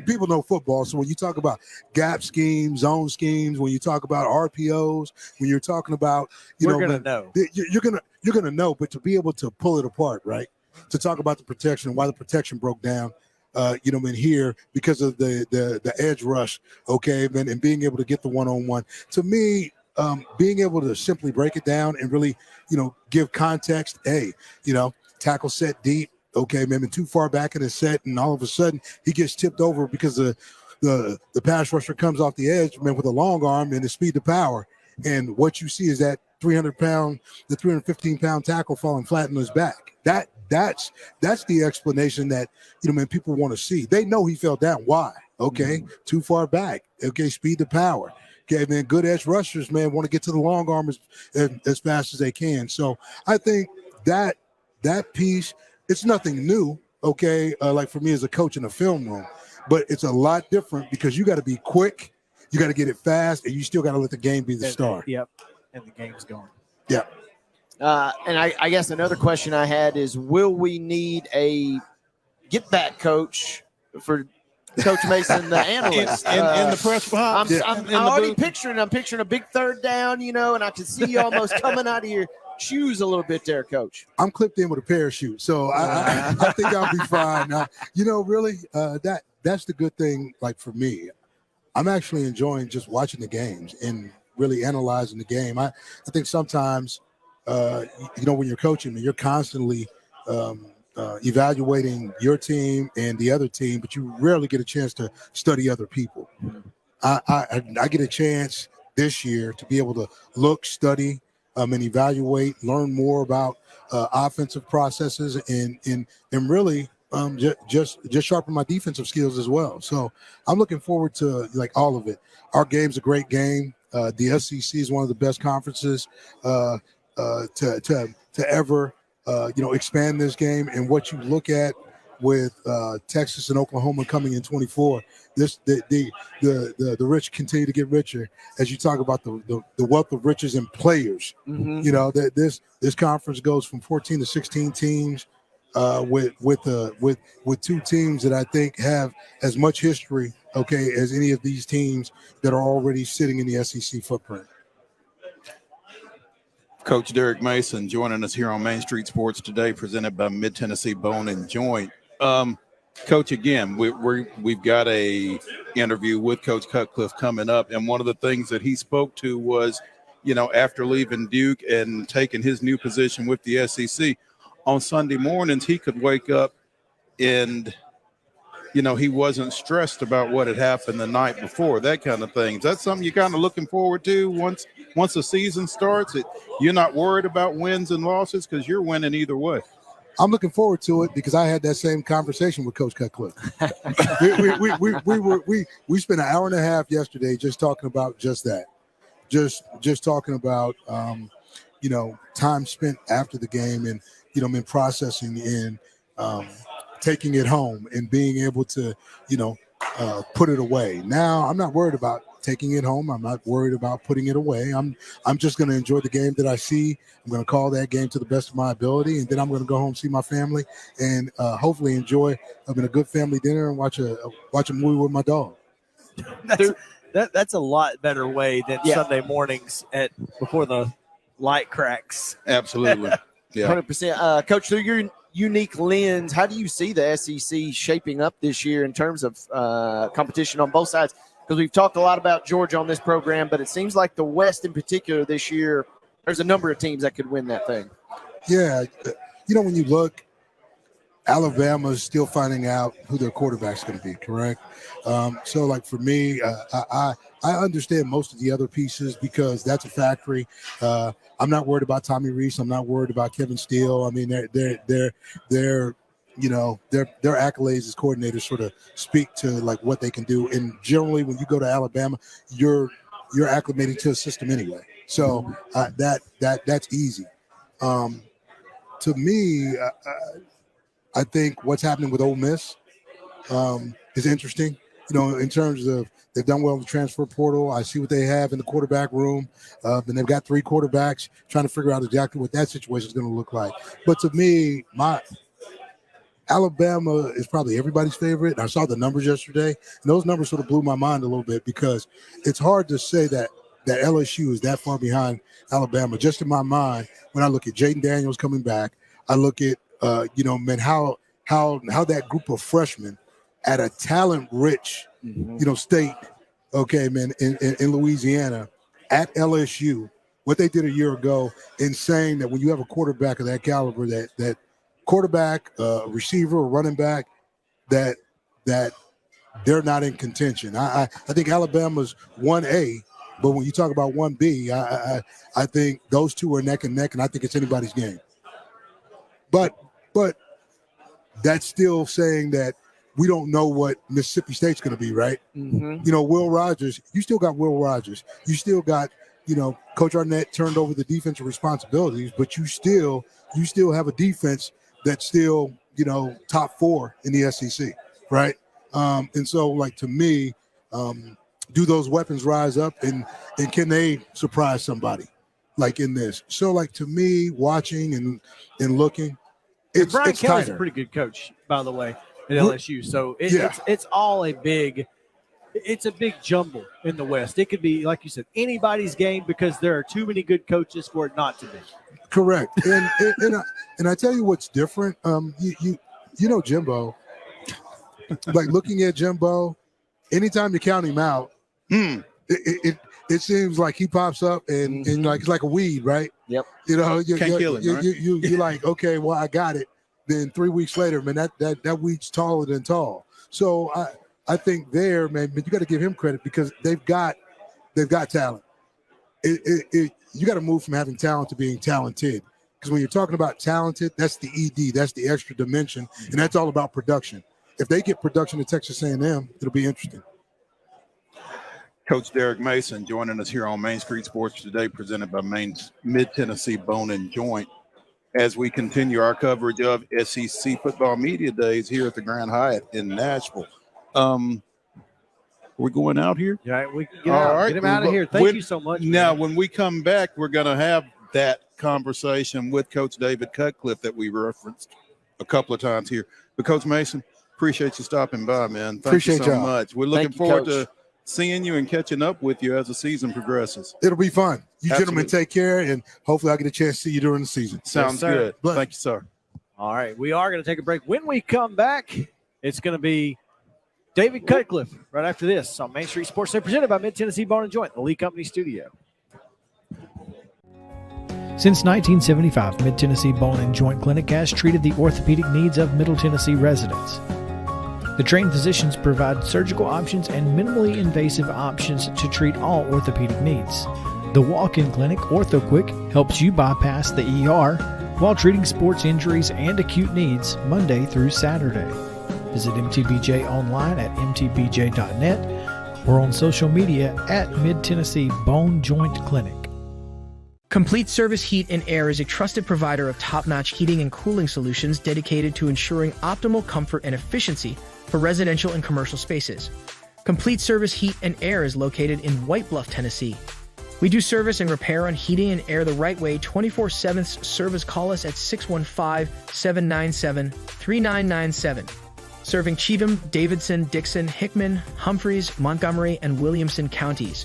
People know football. So when you talk about gap schemes, zone schemes, when you talk about RPOs, when you're talking about, we're gonna know. You're gonna know. But to be able to pull it apart, right? To talk about the protection and why the protection broke down, in here because of the edge rush, okay, and being able to get the one-on-one. To me, being able to simply break it down and really, give context. Hey, tackle set deep. Okay, maybe too far back in the set, and all of a sudden he gets tipped over because the pass rusher comes off the edge, man, with a long arm and the speed to power. And what you see is that 315-pound tackle falling flat on his back. That's the explanation that people want to see. They know he fell down. Why? Okay, too far back. Okay, speed to power. Okay, man, good edge rushers, man, want to get to the long arm as fast as they can. So I think that piece, it's nothing new, okay, like for me as a coach in a film room, but it's a lot different because you got to be quick, you got to get it fast, and you still got to let the game be the star. Yep, and the game's going. Yeah. And I guess another question I had is, will we need a get-back coach for Coach Mason, the analyst? in the press box? I'm already picturing a big third down, and I can see you almost coming out of your shoes a little bit there, Coach. I'm clipped in with a parachute, so I think I'll be fine. Really, that's the good thing. Like for me, I'm actually enjoying just watching the games and really analyzing the game. I think sometimes, when you're coaching, you're constantly evaluating your team and the other team, but you rarely get a chance to study other people. I get a chance this year to be able to look, study, and evaluate, learn more about offensive processes, and really just sharpen my defensive skills as well. So I'm looking forward to like all of it. Our game's a great game. The SEC is one of the best conferences to ever expand this game. And what you look at with Texas and Oklahoma coming in 24, the rich continue to get richer as you talk about the wealth of riches and players. Mm-hmm. This conference goes from 14 to 16 teams with two teams that I think have as much history, as any of these teams that are already sitting in the SEC footprint. Coach Derek Mason joining us here on Main Street Sports today, presented by Mid Tennessee Bone and Joint. Coach, again, we've got a interview with Coach Cutcliffe coming up, and one of the things that he spoke to was, after leaving Duke and taking his new position with the SEC, on Sunday mornings he could wake up and he wasn't stressed about what had happened the night before, that kind of thing. Is that something you're kind of looking forward to once the season starts? You're not worried about wins and losses because you're winning either way. I'm looking forward to it because I had that same conversation with Coach Cutcliffe. we spent an hour and a half yesterday just talking about just that, just talking about time spent after the game and in processing and taking it home and being able to put it away. Now I'm not worried about taking it home. I'm not worried about putting it away. I'm just going to enjoy the game that I see. I'm going to call that game to the best of my ability, and then I'm going to go home, see my family, and hopefully enjoy a good family dinner and watch a movie with my dog. That's a lot better way than Sunday mornings before the light cracks. Absolutely. Yeah. 100%. Coach, through your unique lens, how do you see the SEC shaping up this year in terms of competition on both sides? Because we've talked a lot about Georgia on this program, but it seems like the West in particular this year, there's a number of teams that could win that thing. Yeah. When you look, Alabama's still finding out who their quarterback's going to be, correct? So, like, for me, I understand most of the other pieces because that's a factory. I'm not worried about Tommy Rees. I'm not worried about Kevin Steele. I mean, their accolades as coordinators sort of speak to like what they can do. And generally, when you go to Alabama, you're acclimating to a system anyway. So that's easy. To me, I think what's happening with Ole Miss is interesting. In terms of they've done well in the transfer portal. I see what they have in the quarterback room, and they've got 3 quarterbacks. Trying to figure out exactly what that situation is going to look like. But to me, Alabama is probably everybody's favorite. And I saw the numbers yesterday, and those numbers sort of blew my mind a little bit because it's hard to say that LSU is that far behind Alabama. Just in my mind, when I look at Jaden Daniels coming back, I look at how that group of freshmen at a talent-rich, state, in Louisiana at LSU, what they did a year ago, in saying that when you have a quarterback of that caliber, that quarterback, receiver, or running back, that they're not in contention. I think Alabama's 1A, but when you talk about 1B, I think those two are neck and neck, and I think it's anybody's game. But that's still saying that we don't know what Mississippi State's going to be, right? Mm-hmm. Will Rogers, you still got Will Rogers. You still got, Coach Arnett turned over the defensive responsibilities, but you still have a defense that's still, top 4 in the SEC, right? And so, like, to me, do those weapons rise up and can they surprise somebody like in this? So, like, to me, watching and looking, it's Brian Kelly's tighter. a pretty good coach, by the way, at LSU. So it's all a big jumble in the West. It could be, like you said, anybody's game because there are too many good coaches for it not to be. Correct. And I tell you what's different. You know Jimbo. Like looking at Jimbo, anytime you count him out, it seems like he pops up and like it's like a weed, right? Yep. You know, Can't kill him, right? you're like, okay, well, I got it. Then 3 weeks later, man, that weed's taller than tall. So I think there, man, you got to give him credit because they've got talent. You got to move from having talent to being talented. Because when you're talking about talented, that's the ED, that's the extra dimension, and that's all about production. If they get production at Texas A&M, it'll be interesting. Coach Derek Mason joining us here on Main Street Sports today, presented by Mid-Tennessee Bone and Joint, as we continue our coverage of SEC Football Media Days here at the Grand Hyatt in Nashville. We're going out here? Yeah, we can get out. Get him out of here. Thank you so much. Now, when we come back, we're going to have that conversation with Coach David Cutcliffe that we referenced a couple of times here. But Coach Mason, appreciate you stopping by, man. Thank you so much. We're looking forward to seeing you and catching up with you as the season progresses. It'll be fun. You Absolutely. gentlemen take care, and hopefully I'll get a chance to see you during the season. Sounds good. Thank you, sir. All right, we are going to take a break. When we come back, it's going to be David Cutcliffe right after this on Main Street Sports Day, presented by Mid-Tennessee Bone and Joint, the Lee Company Studio. Since 1975, Mid-Tennessee Bone and Joint Clinic has treated the orthopedic needs of Middle Tennessee residents. The trained physicians provide surgical options and minimally invasive options to treat all orthopedic needs. The walk-in clinic, OrthoQuick, helps you bypass the ER while treating sports injuries and acute needs Monday through Saturday. Visit MTBJ online at mtbj.net or on social media at Mid-Tennessee Bone Joint Clinic. Complete Service Heat and Air is a trusted provider of top-notch heating and cooling solutions dedicated to ensuring optimal comfort and efficiency for residential and commercial spaces. Complete Service Heat and Air is located in White Bluff, Tennessee. We do service and repair on heating and air the right way 24/7. Service, call us at 615-797-3997. Serving Cheatham, Davidson, Dixon, Hickman, Humphreys, Montgomery, and Williamson counties.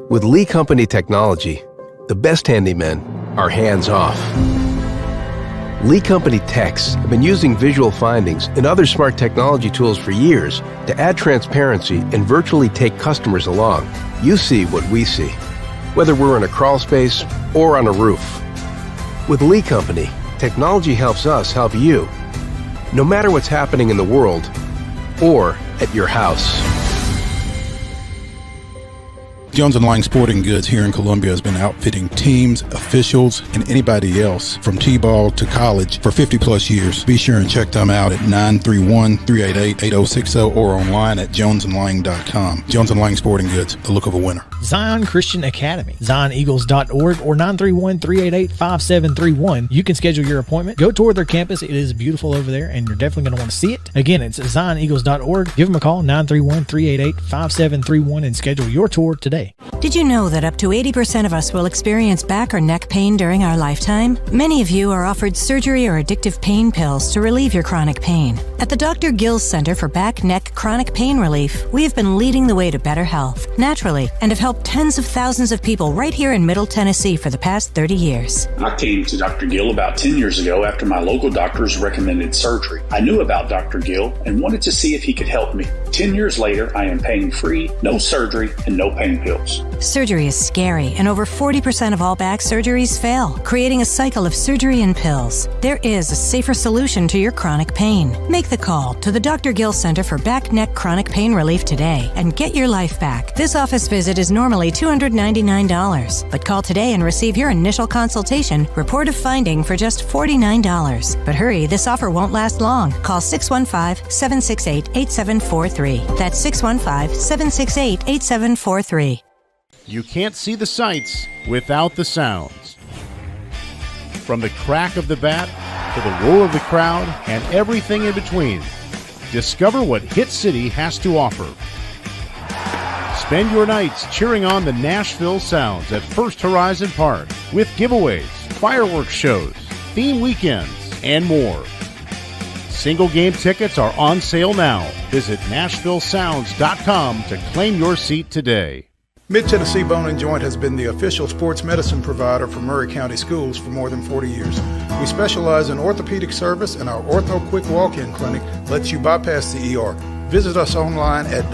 With Lee Company technology, the best handymen are hands-off. Lee Company techs have been using visual findings and other smart technology tools for years to add transparency and virtually take customers along. You see what we see, whether we're in a crawl space or on a roof. With Lee Company, technology helps us help you, no matter what's happening in the world or at your house. Jones & Lang Sporting Goods here in Columbia has been outfitting teams, officials, and anybody else from T-ball to college for 50 plus years. Be sure and check them out at 931-388-8060 or online at jonesandlang.com. Jones & Lang Sporting Goods, the look of a winner. Zion Christian Academy, zioneagles.org or 931-388-5731. You can schedule your appointment. Go tour their campus. It is beautiful over there, and you're definitely going to want to see it. Again, it's zioneagles.org. Give them a call, 931-388-5731, and schedule your tour today. Did you know that up to 80% of us will experience back or neck pain during our lifetime? Many of you are offered surgery or addictive pain pills to relieve your chronic pain. At the Dr. Gill's Center for Back, Neck, Chronic Pain Relief, we have been leading the way to better health, naturally, and have helped tens of thousands of people right here in Middle Tennessee for the past 30 years. I came to Dr. Gill about 10 years ago after my local doctors recommended surgery. I knew about Dr. Gill and wanted to see if he could help me. 10 years later, I am pain-free, no surgery, and no pain pills. Surgery is scary, and over 40% of all back surgeries fail, creating a cycle of surgery and pills. There is a safer solution to your chronic pain. Make the call to the Dr. Gill Center for Back, Neck, Chronic Pain Relief today and get your life back. This office visit is normally $299, but call today and receive your initial consultation, report of finding for just $49. But hurry, this offer won't last long. Call 615-768-8743. That's 615-768-8743. You can't see the sights without the sounds. From the crack of the bat to the roar of the crowd and everything in between, discover what Hit City has to offer. Spend your nights cheering on the Nashville Sounds at First Horizon Park with giveaways, fireworks shows, theme weekends, and more. Single game tickets are on sale now. Visit NashvilleSounds.com to claim your seat today. Mid-Tennessee Bone and Joint has been the official sports medicine provider for Maury County Schools for more than 40 years. We specialize in orthopedic service, and our Ortho Quick Walk-In Clinic lets you bypass the ER. Visit us online at